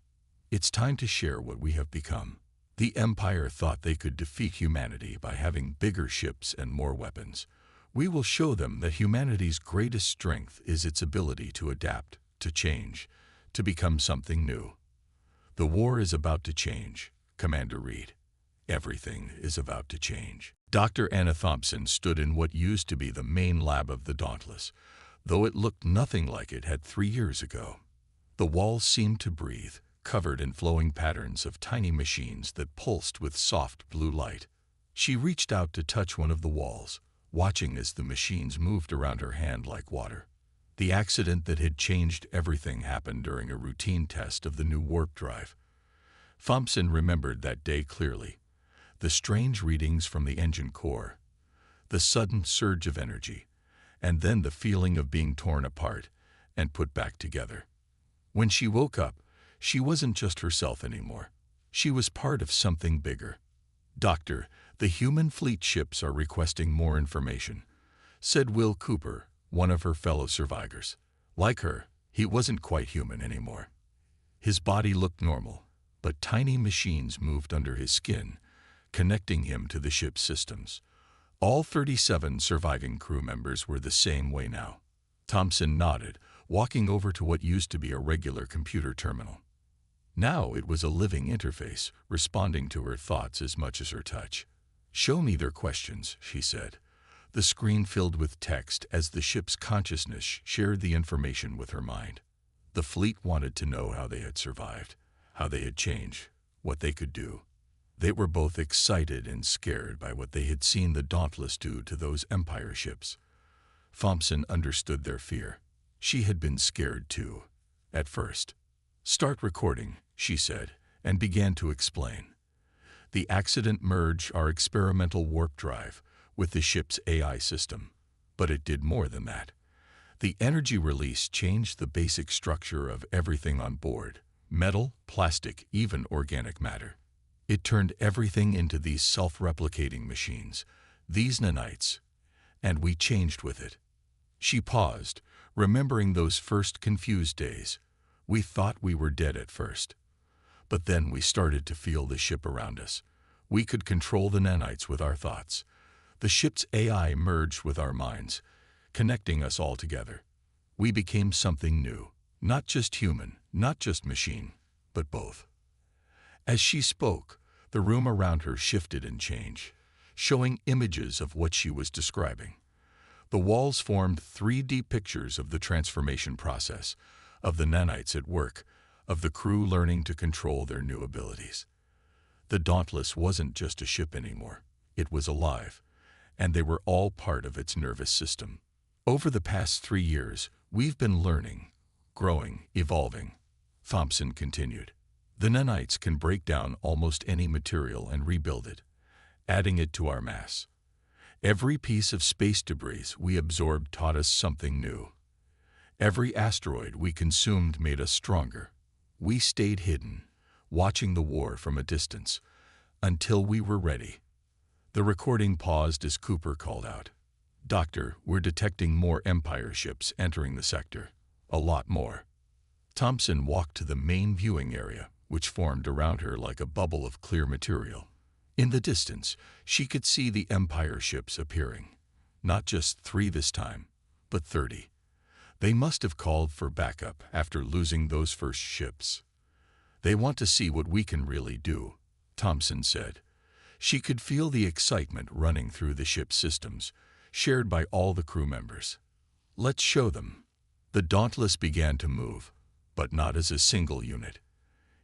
It's time to share what we have become." The Empire thought they could defeat humanity by having bigger ships and more weapons. "We will show them that humanity's greatest strength is its ability to adapt, to change, to become something new." "The war is about to change, Commander Reed. Everything is about to change." Dr. Anna Thompson stood in what used to be the main lab of the Dauntless, though it looked nothing like it had 3 years ago. The walls seemed to breathe, covered in flowing patterns of tiny machines that pulsed with soft blue light. She reached out to touch one of the walls, watching as the machines moved around her hand like water. The accident that had changed everything happened during a routine test of the new warp drive. Thompson remembered that day clearly. The strange readings from the engine core, the sudden surge of energy, and then the feeling of being torn apart and put back together. When she woke up, she wasn't just herself anymore. She was part of something bigger. "Doctor, the human fleet ships are requesting more information," said Will Cooper, one of her fellow survivors. Like her, he wasn't quite human anymore. His body looked normal, but tiny machines moved under his skin, connecting him to the ship's systems. All 37 surviving crew members were the same way now. Thompson nodded, walking over to what used to be a regular computer terminal. Now it was a living interface, responding to her thoughts as much as her touch. "Show me their questions," she said. The screen filled with text as the ship's consciousness shared the information with her mind. The fleet wanted to know how they had survived, how they had changed, what they could do. They were both excited and scared by what they had seen the Dauntless do to those Empire ships. Thompson understood their fear. She had been scared too, at first. "Start recording," she said, and began to explain. "The accident merged our experimental warp drive with the ship's AI system, but it did more than that. The energy release changed the basic structure of everything on board: metal, plastic, even organic matter. It turned everything into these self-replicating machines, these nanites, and we changed with it." She paused, remembering those first confused days. "We thought we were dead at first. But then we started to feel the ship around us. We could control the nanites with our thoughts. The ship's AI merged with our minds, connecting us all together. We became something new, not just human, not just machine, but both." As she spoke, the room around her shifted and changed, showing images of what she was describing. The walls formed 3D pictures of the transformation process, of the nanites at work, of the crew learning to control their new abilities. The Dauntless wasn't just a ship anymore. It was alive, and they were all part of its nervous system. "Over the past 3 years, we've been learning, growing, evolving," Thompson continued. "The nanites can break down almost any material and rebuild it, adding it to our mass. Every piece of space debris we absorbed taught us something new. Every asteroid we consumed made us stronger. We stayed hidden, watching the war from a distance, until we were ready." The recording paused as Cooper called out, "Doctor, we're detecting more Empire ships entering the sector. A lot more." Thompson walked to the main viewing area, which formed around her like a bubble of clear material. In the distance, she could see the Empire ships appearing. Not just 3 this time, but 30. They must have called for backup after losing those first ships. They want to see what we can really do, Thompson said. She could feel the excitement running through the ship's systems, shared by all the crew members. Let's show them. The Dauntless began to move, but not as a single unit.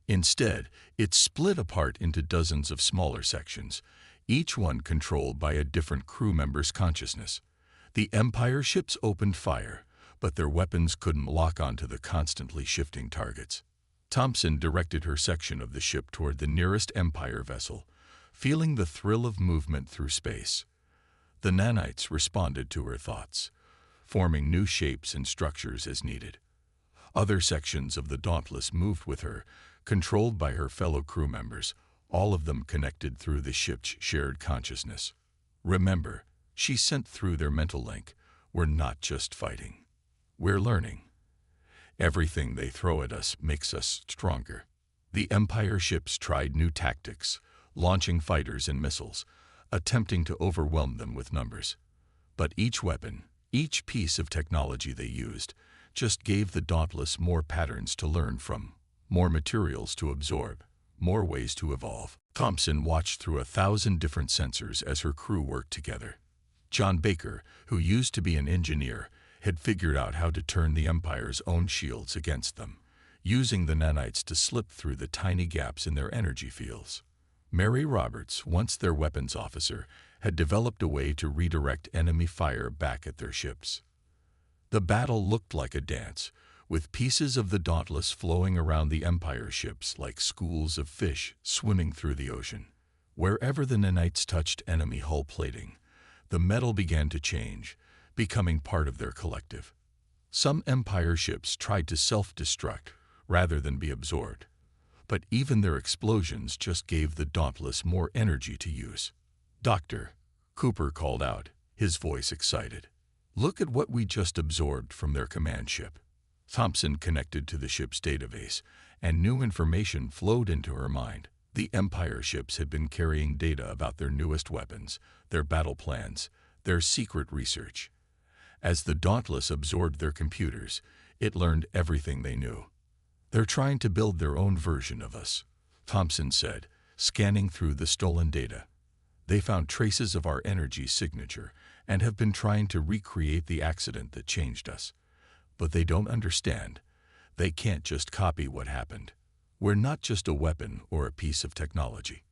Instead, it split apart into dozens of smaller sections, each one controlled by a different crew member's consciousness. The Empire ships opened fire, but their weapons couldn't lock onto the constantly shifting targets. Thompson directed her section of the ship toward the nearest Empire vessel, feeling the thrill of movement through space. The nanites responded to her thoughts, forming new shapes and structures as needed. Other sections of the Dauntless moved with her, controlled by her fellow crew members, all of them connected through the ship's shared consciousness. Remember, she sent through their mental link, we're not just fighting. We're learning. Everything they throw at us makes us stronger. The Empire ships tried new tactics, launching fighters and missiles, attempting to overwhelm them with numbers. But each weapon, each piece of technology they used, just gave the Dauntless more patterns to learn from, more materials to absorb, more ways to evolve. Thompson watched through 1,000 different sensors as her crew worked together. John Baker, who used to be an engineer, had figured out how to turn the Empire's own shields against them, using the nanites to slip through the tiny gaps in their energy fields. Mary Roberts, once their weapons officer, had developed a way to redirect enemy fire back at their ships. The battle looked like a dance, with pieces of the Dauntless flowing around the Empire ships like schools of fish swimming through the ocean. Wherever the nanites touched enemy hull plating, the metal began to change, becoming part of their collective. Some Empire ships tried to self-destruct rather than be absorbed, but even their explosions just gave the Dauntless more energy to use. "Doctor," Cooper called out, his voice excited. "Look at what we just absorbed from their command ship." Thompson connected to the ship's database, and new information flowed into her mind. The Empire ships had been carrying data about their newest weapons, their battle plans, their secret research. As the Dauntless absorbed their computers, it learned everything they knew. "They're trying to build their own version of us," Thompson said, scanning through the stolen data. "They found traces of our energy signature and have been trying to recreate the accident that changed us. But they don't understand. They can't just copy what happened. We're not just a weapon or a piece of technology.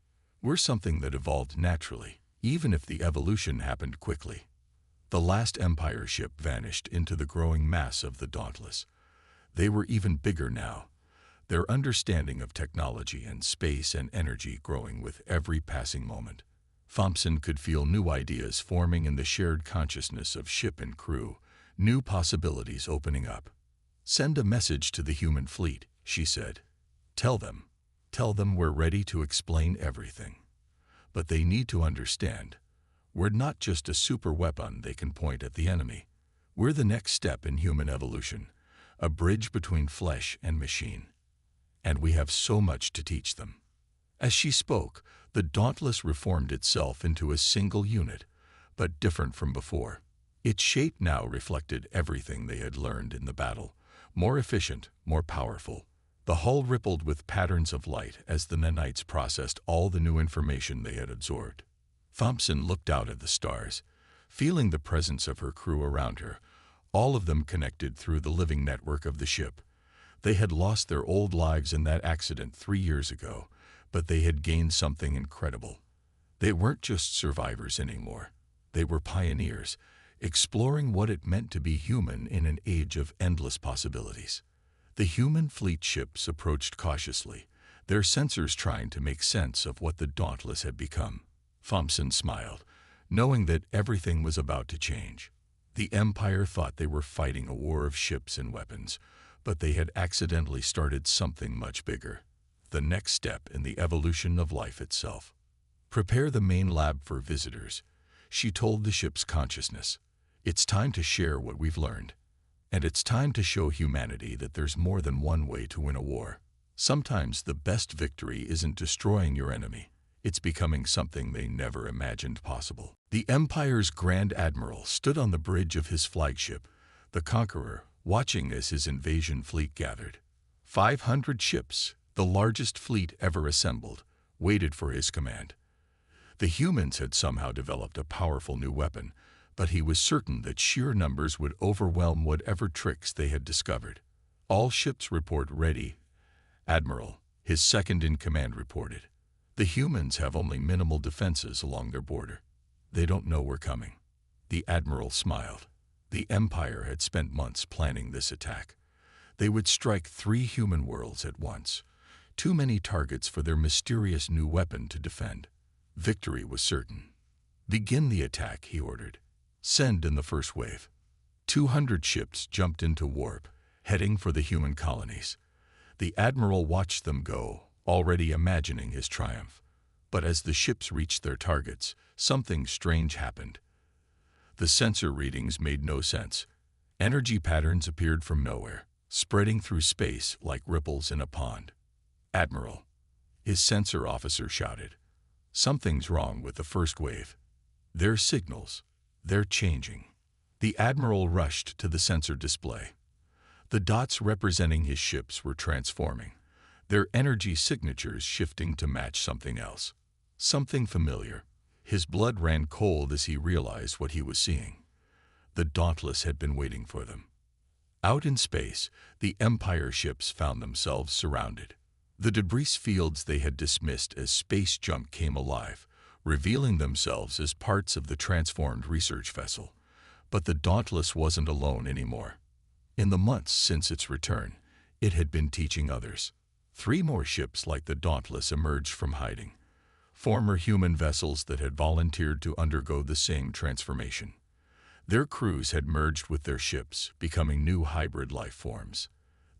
We're something that evolved naturally, even if the evolution happened quickly." The last Empire ship vanished into the growing mass of the Dauntless. They were even bigger now, their understanding of technology and space and energy growing with every passing moment. Thompson could feel new ideas forming in the shared consciousness of ship and crew, new possibilities opening up. "Send a message to the human fleet," she said. Tell them we're ready to explain everything. But they need to understand, we're not just a super weapon they can point at the enemy. We're the next step in human evolution, a bridge between flesh and machine. And we have so much to teach them." As she spoke, the Dauntless reformed itself into a single unit, but different from before. Its shape now reflected everything they had learned in the battle, more efficient, more powerful. The hull rippled with patterns of light as the nanites processed all the new information they had absorbed. Thompson looked out at the stars, feeling the presence of her crew around her, all of them connected through the living network of the ship. They had lost their old lives in that accident 3 years ago, but they had gained something incredible. They weren't just survivors anymore. They were pioneers, exploring what it meant to be human in an age of endless possibilities. The human fleet ships approached cautiously, their sensors trying to make sense of what the Dauntless had become. Thompson smiled, knowing that everything was about to change. The Empire thought they were fighting a war of ships and weapons, but they had accidentally started something much bigger, the next step in the evolution of life itself. "Prepare the main lab for visitors," she told the ship's consciousness. "It's time to share what we've learned. And it's time to show humanity that there's more than one way to win a war. Sometimes the best victory isn't destroying your enemy, it's becoming something they never imagined possible." The Empire's Grand Admiral stood on the bridge of his flagship, the Conqueror, watching as his invasion fleet gathered. 500 ships, the largest fleet ever assembled, waited for his command. The humans had somehow developed a powerful new weapon, but he was certain that sheer numbers would overwhelm whatever tricks they had discovered. All ships report ready, Admiral, his second-in-command reported. The humans have only minimal defenses along their border. They don't know we're coming. The Admiral smiled. The Empire had spent months planning this attack. They would strike 3 human worlds at once. Too many targets for their mysterious new weapon to defend. Victory was certain. Begin the attack, he ordered. Send in the first wave. 200 ships jumped into warp, heading for the human colonies. The Admiral watched them go, already imagining his triumph. But as the ships reached their targets, something strange happened. The sensor readings made no sense. Energy patterns appeared from nowhere, spreading through space like ripples in a pond. Admiral, his sensor officer shouted. Something's wrong with the first wave. Their signals, they're changing. The Admiral rushed to the sensor display. The dots representing his ships were transforming, their energy signatures shifting to match something else. Something familiar. His blood ran cold as he realized what he was seeing. The Dauntless had been waiting for them. Out in space, the Empire ships found themselves surrounded. The debris fields they had dismissed as space junk came alive, revealing themselves as parts of the transformed research vessel. But the Dauntless wasn't alone anymore. In the months since its return, it had been teaching others. 3 more ships like the Dauntless emerged from hiding. Former human vessels that had volunteered to undergo the same transformation. Their crews had merged with their ships, becoming new hybrid life forms.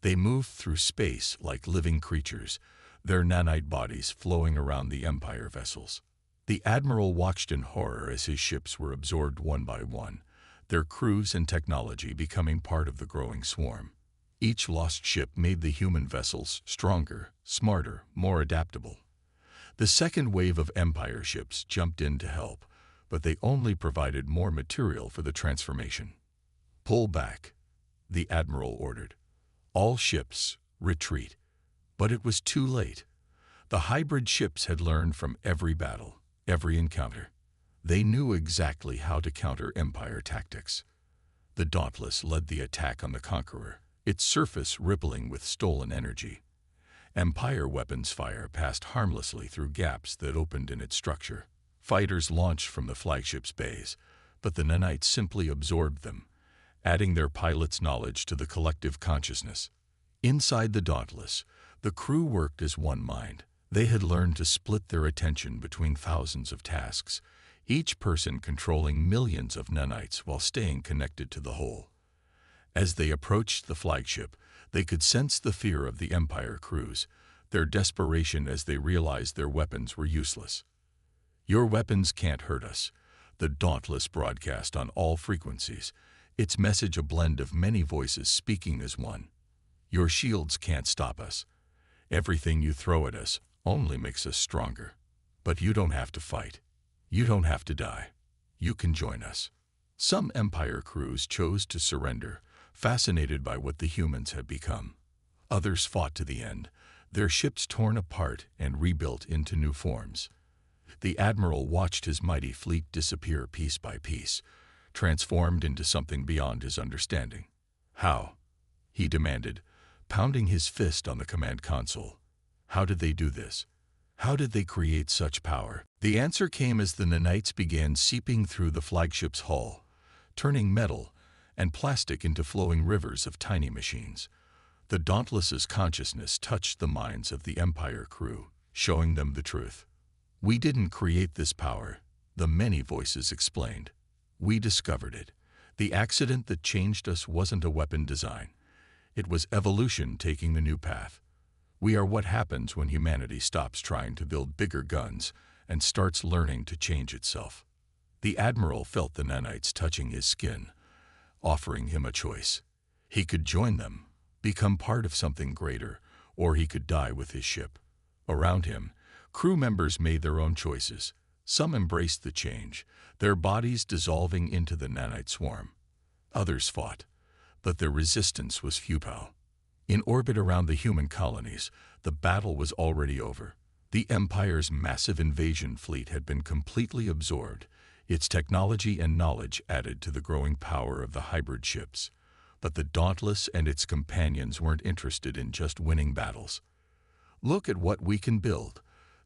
They moved through space like living creatures, their nanite bodies flowing around the Empire vessels. The Admiral watched in horror as his ships were absorbed one by one, their crews and technology becoming part of the growing swarm. Each lost ship made the human vessels stronger, smarter, more adaptable. The second wave of Empire ships jumped in to help, but they only provided more material for the transformation. Pull back, the Admiral ordered. All ships, retreat. But it was too late. The hybrid ships had learned from every battle, every encounter. They knew exactly how to counter Empire tactics. The Dauntless led the attack on the Conqueror, its surface rippling with stolen energy. Empire weapons fire passed harmlessly through gaps that opened in its structure. Fighters launched from the flagship's bays, but the nanites simply absorbed them, adding their pilots' knowledge to the collective consciousness. Inside the Dauntless, the crew worked as one mind. They had learned to split their attention between thousands of tasks, each person controlling millions of nanites while staying connected to the whole. As they approached the flagship, they could sense the fear of the Empire crews, their desperation as they realized their weapons were useless. Your weapons can't hurt us, the Dauntless broadcast on all frequencies, its message a blend of many voices speaking as one. Your shields can't stop us. Everything you throw at us only makes us stronger. But you don't have to fight. You don't have to die. You can join us. Some Empire crews chose to surrender, fascinated by what the humans had become. Others fought to the end, their ships torn apart and rebuilt into new forms. The Admiral watched his mighty fleet disappear piece by piece, transformed into something beyond his understanding. How? He demanded, pounding his fist on the command console. How did they do this? How did they create such power? The answer came as the nanites began seeping through the flagship's hull, turning metal and plastic into flowing rivers of tiny machines. The Dauntless's consciousness touched the minds of the Empire crew, showing them the truth. We didn't create this power, the many voices explained. We discovered it. The accident that changed us wasn't a weapon design. It was evolution taking the new path. We are what happens when humanity stops trying to build bigger guns and starts learning to change itself. The Admiral felt the nanites touching his skin, offering him a choice. He could join them, become part of something greater, or he could die with his ship. Around him, crew members made their own choices. Some embraced the change, their bodies dissolving into the nanite swarm. Others fought, but their resistance was futile. In orbit around the human colonies, the battle was already over. The Empire's massive invasion fleet had been completely absorbed, its technology and knowledge added to the growing power of the hybrid ships. But the Dauntless and its companions weren't interested in just winning battles. "Look at what we can build,"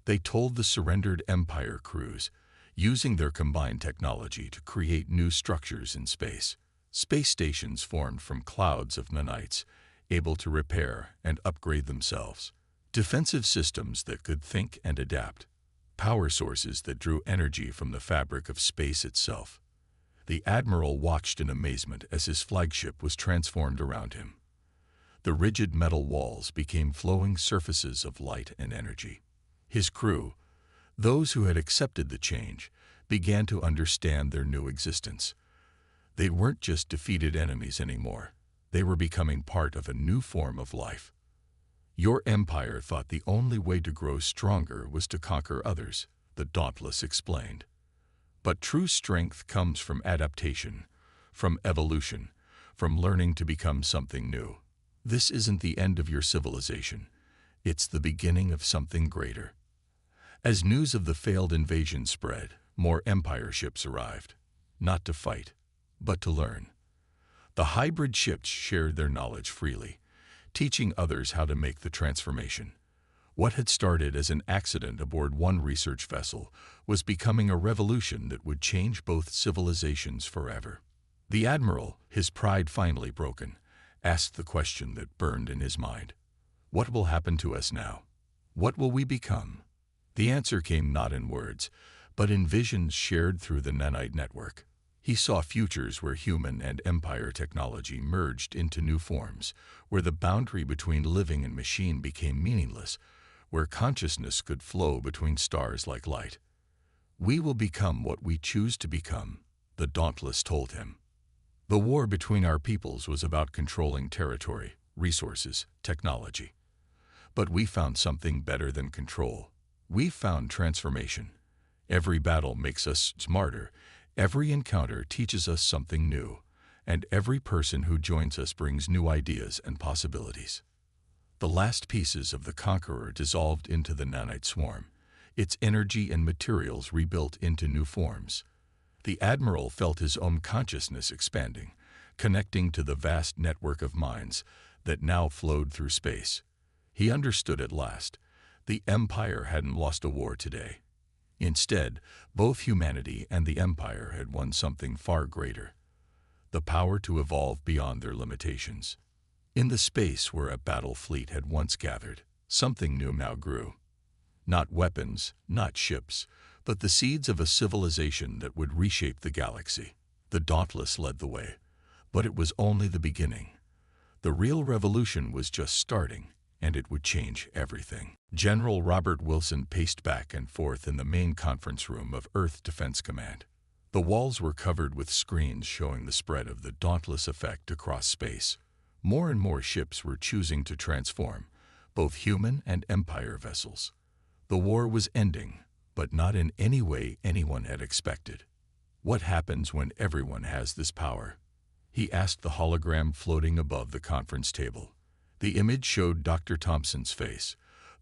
they told the surrendered Empire crews, using their combined technology to create new structures in space. Space stations formed from clouds of nanites, able to repair and upgrade themselves. Defensive systems that could think and adapt. Power sources that drew energy from the fabric of space itself. The Admiral watched in amazement as his flagship was transformed around him. The rigid metal walls became flowing surfaces of light and energy. His crew, those who had accepted the change, began to understand their new existence. They weren't just defeated enemies anymore. They were becoming part of a new form of life. "Your Empire thought the only way to grow stronger was to conquer others," the Dauntless explained. "But true strength comes from adaptation, from evolution, from learning to become something new. This isn't the end of your civilization. It's the beginning of something greater." As news of the failed invasion spread, more Empire ships arrived, not to fight, but to learn. The hybrid ships shared their knowledge freely, teaching others how to make the transformation. What had started as an accident aboard one research vessel was becoming a revolution that would change both civilizations forever. The Admiral, his pride finally broken, asked the question that burned in his mind. "What will happen to us now? What will we become?" The answer came not in words, but in visions shared through the nanite network. He saw futures where human and Empire technology merged into new forms, where the boundary between living and machine became meaningless, where consciousness could flow between stars like light. "We will become what we choose to become," the Dauntless told him. The war between our peoples was about controlling territory, resources, technology. But we found something better than control. We found transformation. Every battle makes us smarter. Every encounter teaches us something new, and every person who joins us brings new ideas and possibilities. The last pieces of the Conqueror dissolved into the nanite swarm, its energy and materials rebuilt into new forms. The Admiral felt his own consciousness expanding, connecting to the vast network of minds that now flowed through space. He understood at last, the Empire hadn't lost a war today. Instead, both humanity and the Empire had won something far greater: the power to evolve beyond their limitations. In the space where a battle fleet had once gathered, something new now grew. Not weapons, not ships, but the seeds of a civilization that would reshape the galaxy. The Dauntless led the way, but it was only the beginning. The real revolution was just starting, and it would change everything. General Robert Wilson paced back and forth in the main conference room of Earth Defense Command. The walls were covered with screens showing the spread of the Dauntless effect across space. More and more ships were choosing to transform, both human and Empire vessels. The war was ending, but not in any way anyone had expected. "What happens when everyone has this power?" he asked the hologram floating above the conference table. The image showed Dr. Thompson's face,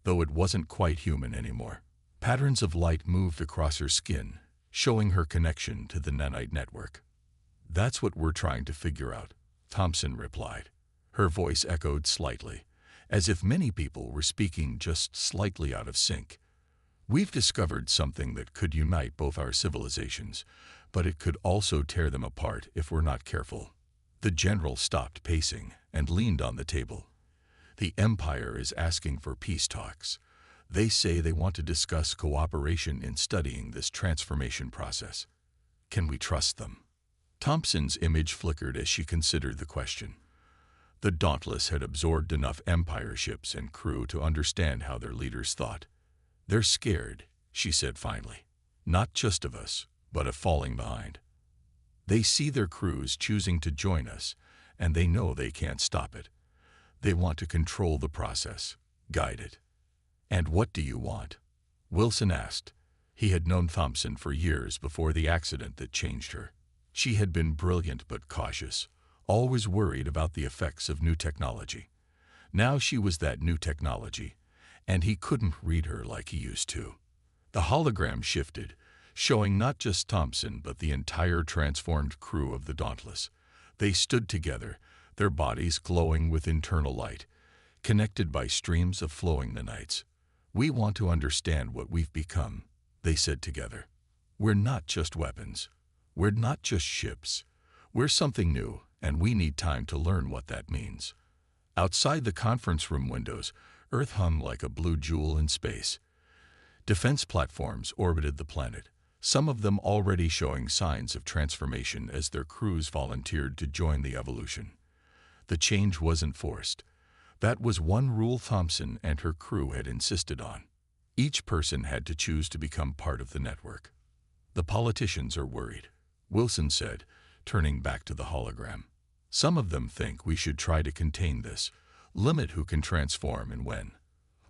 though it wasn't quite human anymore. Patterns of light moved across her skin, showing her connection to the nanite network. "That's what we're trying to figure out," Thompson replied. Her voice echoed slightly, as if many people were speaking just slightly out of sync. "We've discovered something that could unite both our civilizations, but it could also tear them apart if we're not careful." The general stopped pacing and leaned on the table. "The Empire is asking for peace talks. They say they want to discuss cooperation in studying this transformation process. Can we trust them?" Thompson's image flickered as she considered the question. The Dauntless had absorbed enough Empire ships and crew to understand how their leaders thought. "They're scared," she said finally. "Not just of us, but of falling behind. They see their crews choosing to join us, and they know they can't stop it. They want to control the process, guide it." "And what do you want?" Wilson asked. He had known Thompson for years before the accident that changed her. She had been brilliant but cautious, always worried about the effects of new technology. Now she was that new technology, and he couldn't read her like he used to. The hologram shifted, showing not just Thompson but the entire transformed crew of the Dauntless. They stood together, their bodies glowing with internal light, connected by streams of flowing nanites. "We want to understand what we've become," they said together. "We're not just weapons. We're not just ships. We're something new, and we need time to learn what that means." Outside the conference room windows, Earth hung like a blue jewel in space. Defense platforms orbited the planet, some of them already showing signs of transformation as their crews volunteered to join the evolution. The change wasn't forced. That was one rule Thompson and her crew had insisted on. Each person had to choose to become part of the network. "The politicians are worried," Wilson said, turning back to the hologram. "Some of them think we should try to contain this, limit who can transform and when.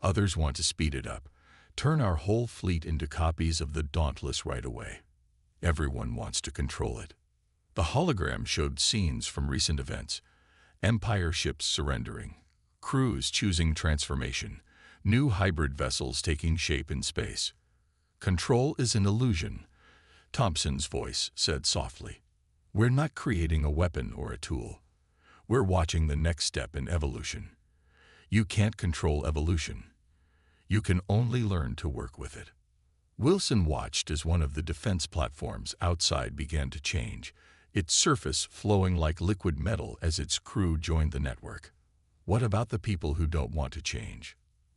Others want to speed it up, turn our whole fleet into copies of the Dauntless right away. Everyone wants to control it." The hologram showed scenes from recent events: Empire ships surrendering, crews choosing transformation, new hybrid vessels taking shape in space. "Control is an illusion," Thompson's voice said softly. "We're not creating a weapon or a tool. We're watching the next step in evolution. You can't control evolution. You can only learn to work with it." Wilson watched as one of the defense platforms outside began to change, its surface flowing like liquid metal as its crew joined the network. "What about the people who don't want to change?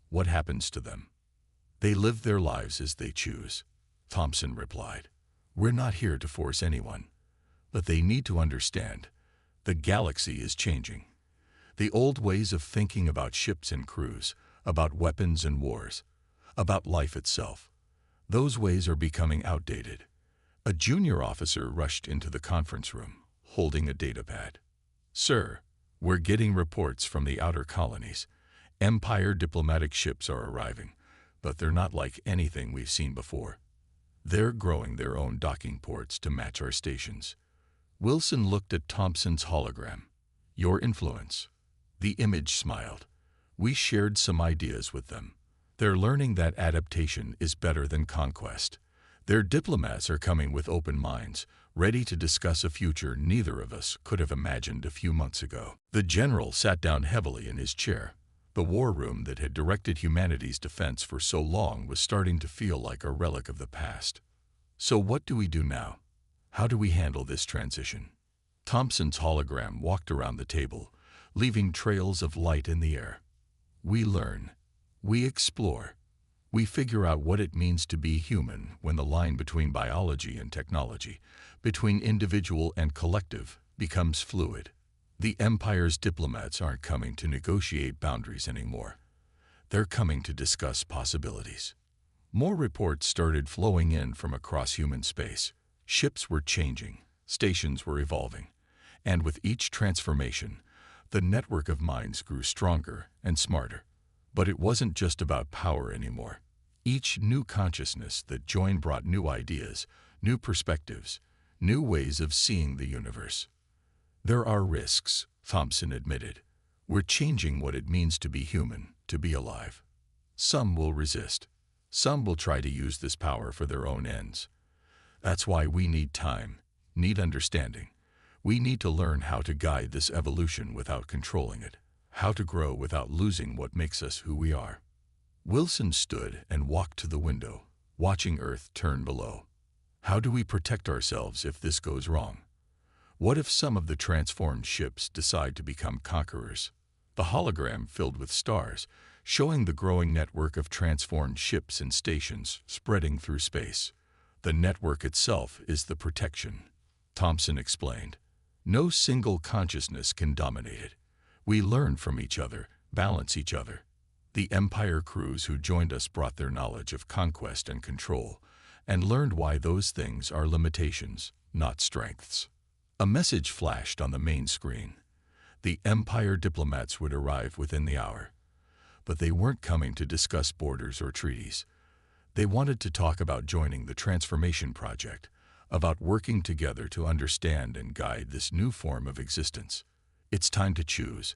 What happens to them?" "They live their lives as they choose," Thompson replied. "We're not here to force anyone. But they need to understand. The galaxy is changing. The old ways of thinking about ships and crews, about weapons and wars, about life itself, those ways are becoming outdated." A junior officer rushed into the conference room, holding a datapad. "Sir, we're getting reports from the outer colonies. Empire diplomatic ships are arriving, but they're not like anything we've seen before. They're growing their own docking ports to match our stations." Wilson looked at Thompson's hologram. "Your influence." The image smiled. "We shared some ideas with them. They're learning that adaptation is better than conquest. Their diplomats are coming with open minds, ready to discuss a future neither of us could have imagined a few months ago." The general sat down heavily in his chair. The war room that had directed humanity's defense for so long was starting to feel like a relic of the past. "So what do we do now? How do we handle this transition?" Thompson's hologram walked around the table, leaving trails of light in the air. "We learn. We explore. We figure out what it means to be human when the line between biology and technology, between individual and collective, becomes fluid. The Empire's diplomats aren't coming to negotiate boundaries anymore. They're coming to discuss possibilities." More reports started flowing in from across human space. Ships were changing, stations were evolving, and with each transformation, the network of minds grew stronger and smarter. But it wasn't just about power anymore. Each new consciousness that joined brought new ideas, new perspectives, new ways of seeing the universe. "There are risks," Thompson admitted. "We're changing what it means to be human, to be alive. Some will resist. Some will try to use this power for their own ends. That's why we need time, need understanding. We need to learn how to guide this evolution without controlling it, how to grow without losing what makes us who we are." Wilson stood and walked to the window, watching Earth turn below. "How do we protect ourselves if this goes wrong? What if some of the transformed ships decide to become conquerors?" The hologram filled with stars, showing the growing network of transformed ships and stations spreading through space. "The network itself is the protection," Thompson explained. "No single consciousness can dominate it. We learn from each other, balance each other. The Empire crews who joined us brought their knowledge of conquest and control, and learned why those things are limitations, not strengths." A message flashed on the main screen. The Empire diplomats would arrive within the hour. But they weren't coming to discuss borders or treaties. They wanted to talk about joining the transformation project, about working together to understand and guide this new form of existence. "It's time to choose,"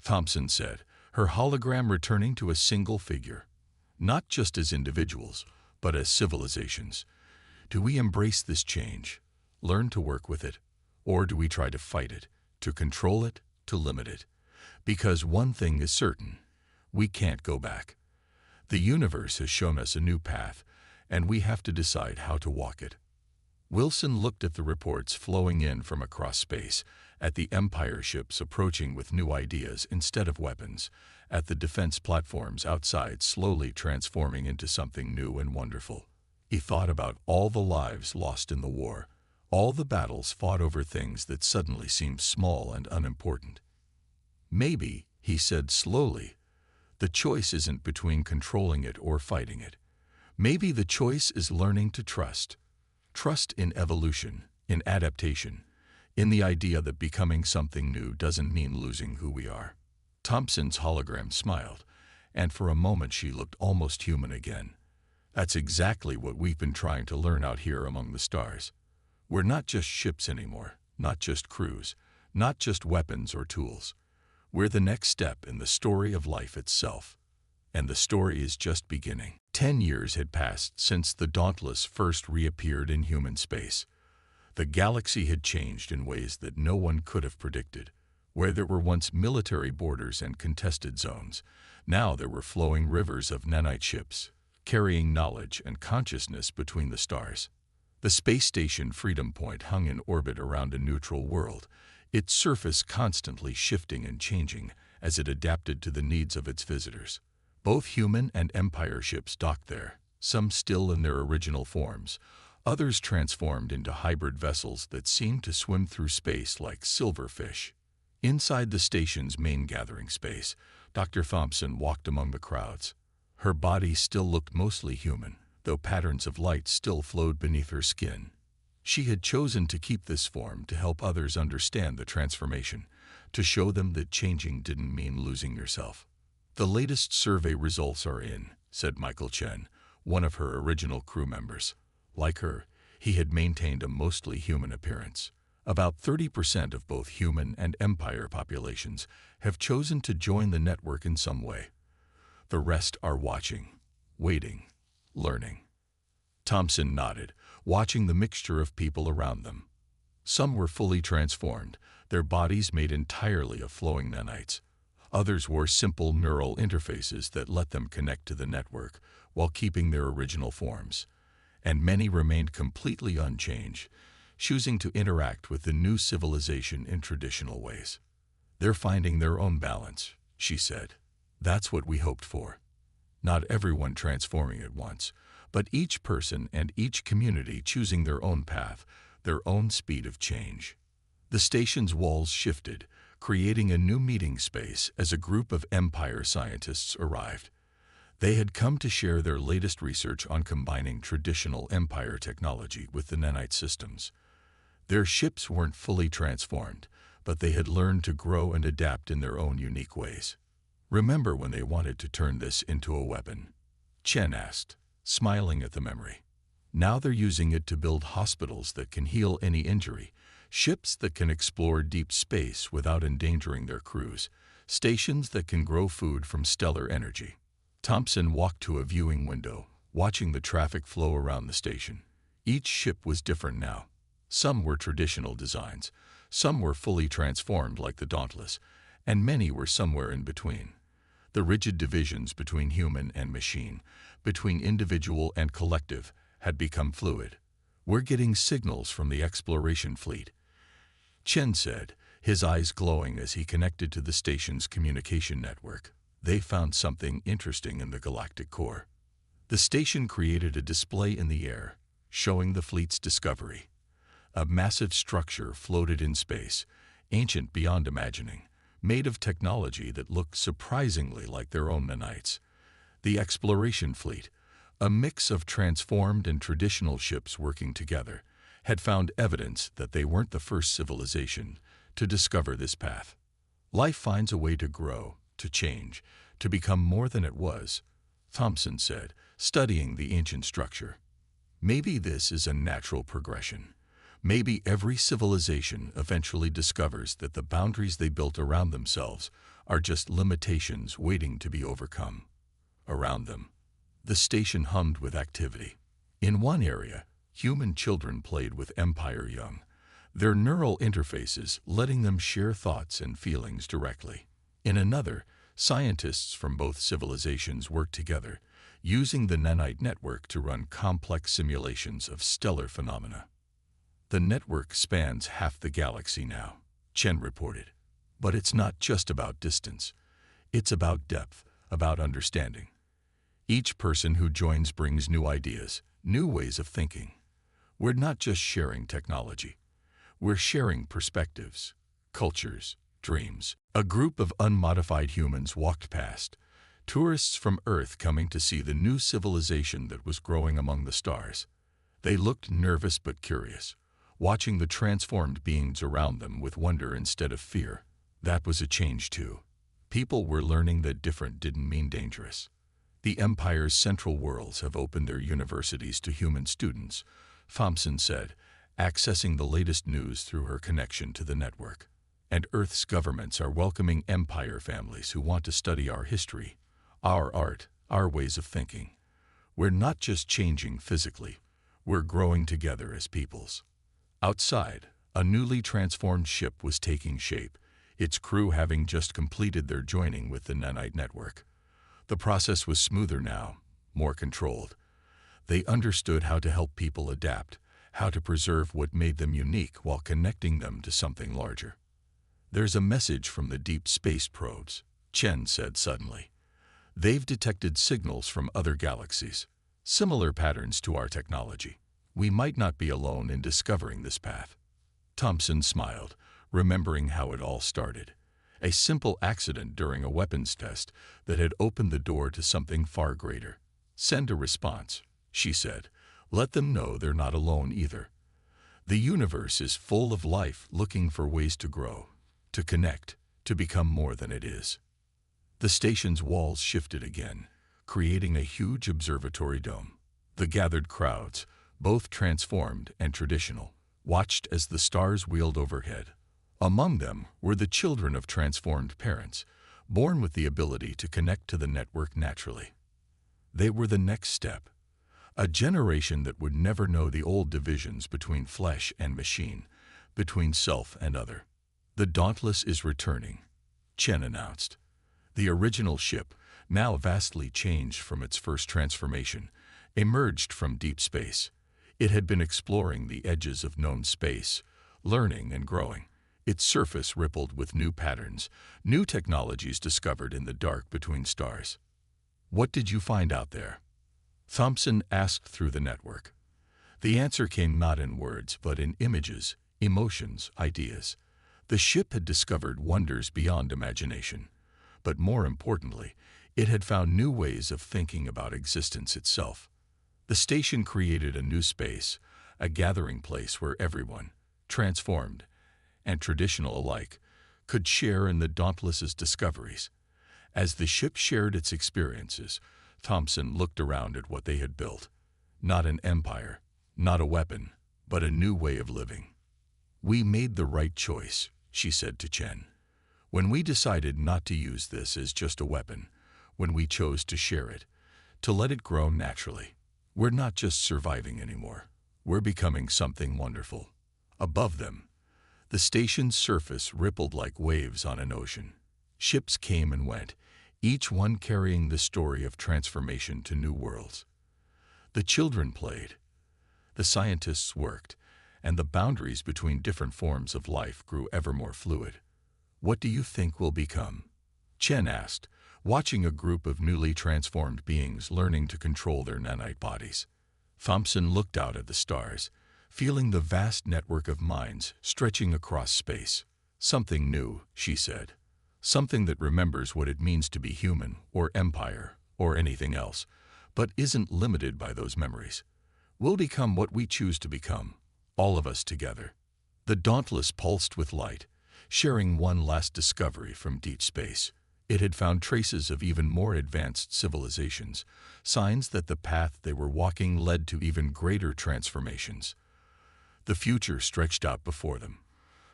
Thompson said, her hologram returning to a single figure. "Not just as individuals, but as civilizations. Do we embrace this change, learn to work with it, or do we try to fight it, to control it, to limit it? Because one thing is certain, we can't go back. The universe has shown us a new path, and we have to decide how to walk it." Wilson looked at the reports flowing in from across space, at the Empire ships approaching with new ideas instead of weapons, at the defense platforms outside slowly transforming into something new and wonderful. He thought about all the lives lost in the war, all the battles fought over things that suddenly seemed small and unimportant. "Maybe," he said slowly, "the choice isn't between controlling it or fighting it. Maybe the choice is learning to trust. Trust in evolution, in adaptation, in the idea that becoming something new doesn't mean losing who we are." Thompson's hologram smiled, and for a moment she looked almost human again. "That's exactly what we've been trying to learn out here among the stars. We're not just ships anymore, not just crews, not just weapons or tools. We're the next step in the story of life itself. And the story is just beginning." 10 years had passed since the Dauntless first reappeared in human space. The galaxy had changed in ways that no one could have predicted. Where there were once military borders and contested zones, now there were flowing rivers of nanite ships, carrying knowledge and consciousness between the stars. The space station Freedom Point hung in orbit around a neutral world, its surface constantly shifting and changing as it adapted to the needs of its visitors. Both human and Empire ships docked there, some still in their original forms, others transformed into hybrid vessels that seemed to swim through space like silverfish. Inside the station's main gathering space, Dr. Thompson walked among the crowds. Her body still looked mostly human, though patterns of light still flowed beneath her skin. She had chosen to keep this form to help others understand the transformation, to show them that changing didn't mean losing yourself. "The latest survey results are in," said Michael Chen, one of her original crew members. Like her, he had maintained a mostly human appearance. About 30% of both human and Empire populations have chosen to join the network in some way. The rest are watching, waiting, learning. Thompson nodded, watching the mixture of people around them. Some were fully transformed, their bodies made entirely of flowing nanites. Others wore simple neural interfaces that let them connect to the network while keeping their original forms. And many remained completely unchanged, choosing to interact with the new civilization in traditional ways. "They're finding their own balance," she said. "That's what we hoped for. Not everyone transforming at once, but each person and each community choosing their own path, their own speed of change." The station's walls shifted, creating a new meeting space as a group of Empire scientists arrived. They had come to share their latest research on combining traditional Empire technology with the nanite systems. Their ships weren't fully transformed, but they had learned to grow and adapt in their own unique ways. "Remember when they wanted to turn this into a weapon?" Chen asked, smiling at the memory. "Now they're using it to build hospitals that can heal any injury, ships that can explore deep space without endangering their crews, stations that can grow food from stellar energy." Thompson walked to a viewing window, watching the traffic flow around the station. Each ship was different now. Some were traditional designs, some were fully transformed like the Dauntless, and many were somewhere in between. The rigid divisions between human and machine, between individual and collective, had become fluid. "We're getting signals from the exploration fleet," Chen said, his eyes glowing as he connected to the station's communication network. "They found something interesting in the galactic core." The station created a display in the air, showing the fleet's discovery. A massive structure floated in space, ancient beyond imagining, made of technology that looked surprisingly like their own nanites. The exploration fleet, a mix of transformed and traditional ships working together, had found evidence that they weren't the first civilization to discover this path. "Life finds a way to grow, to change, to become more than it was," Thompson said, studying the ancient structure. Maybe this is a natural progression. Maybe every civilization eventually discovers that the boundaries they built around themselves are just limitations waiting to be overcome. Around them, the station hummed with activity. In one area, human children played with empire young, their neural interfaces letting them share thoughts and feelings directly. In another, scientists from both civilizations worked together, using the nanite network to run complex simulations of stellar phenomena. The network spans half the galaxy now, Chen reported. But it's not just about distance. It's about depth, about understanding. Each person who joins brings new ideas, new ways of thinking. We're not just sharing technology. We're sharing perspectives, cultures, dreams. A group of unmodified humans walked past, tourists from Earth coming to see the new civilization that was growing among the stars. They looked nervous but curious, watching the transformed beings around them with wonder instead of fear. That was a change too. People were learning that different didn't mean dangerous. The Empire's central worlds have opened their universities to human students, Thompson said, accessing the latest news through her connection to the network. And Earth's governments are welcoming Empire families who want to study our history, our art, our ways of thinking. We're not just changing physically, we're growing together as peoples. Outside, a newly transformed ship was taking shape, its crew having just completed their joining with the nanite network. The process was smoother now, more controlled. They understood how to help people adapt, how to preserve what made them unique while connecting them to something larger. There's a message from the deep space probes, Chen said suddenly. They've detected signals from other galaxies, similar patterns to our technology. We might not be alone in discovering this path. Thompson smiled, remembering how it all started. A simple accident during a weapons test that had opened the door to something far greater. Send a response, she said. Let them know they're not alone either. The universe is full of life looking for ways to grow, to connect, to become more than it is. The station's walls shifted again, creating a huge observatory dome. The gathered crowds, both transformed and traditional, watched as the stars wheeled overhead. Among them were the children of transformed parents, born with the ability to connect to the network naturally. They were the next step, a generation that would never know the old divisions between flesh and machine, between self and other. The Dauntless is returning, Chen announced. The original ship, now vastly changed from its first transformation, emerged from deep space. It had been exploring the edges of known space, learning and growing. Its surface rippled with new patterns, new technologies discovered in the dark between stars. What did you find out there? Thompson asked through the network. The answer came not in words, but in images, emotions, ideas. The ship had discovered wonders beyond imagination. But more importantly, it had found new ways of thinking about existence itself. The station created a new space, a gathering place where everyone, transformed and traditional alike, could share in the Dauntless's discoveries. As the ship shared its experiences, Thompson looked around at what they had built. Not an empire, not a weapon, but a new way of living. We made the right choice, she said to Chen. When we decided not to use this as just a weapon, when we chose to share it, to let it grow naturally. We're not just surviving anymore. We're becoming something wonderful. Above them, the station's surface rippled like waves on an ocean. Ships came and went, each one carrying the story of transformation to new worlds. The children played, the scientists worked, and the boundaries between different forms of life grew ever more fluid. What do you think we'll become? Chen asked, watching a group of newly transformed beings learning to control their nanite bodies. Thompson looked out at the stars, feeling the vast network of minds stretching across space. Something new, she said. Something that remembers what it means to be human, or empire, or anything else, but isn't limited by those memories. We'll become what we choose to become, all of us together. The Dauntless pulsed with light, sharing one last discovery from deep space. It had found traces of even more advanced civilizations, signs that the path they were walking led to even greater transformations. The future stretched out before them,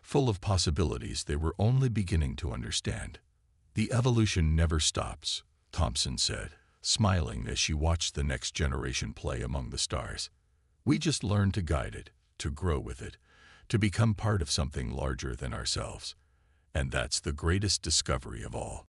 full of possibilities they were only beginning to understand. The evolution never stops, Thompson said, smiling as she watched the next generation play among the stars. We just learn to guide it, to grow with it, to become part of something larger than ourselves. And that's the greatest discovery of all.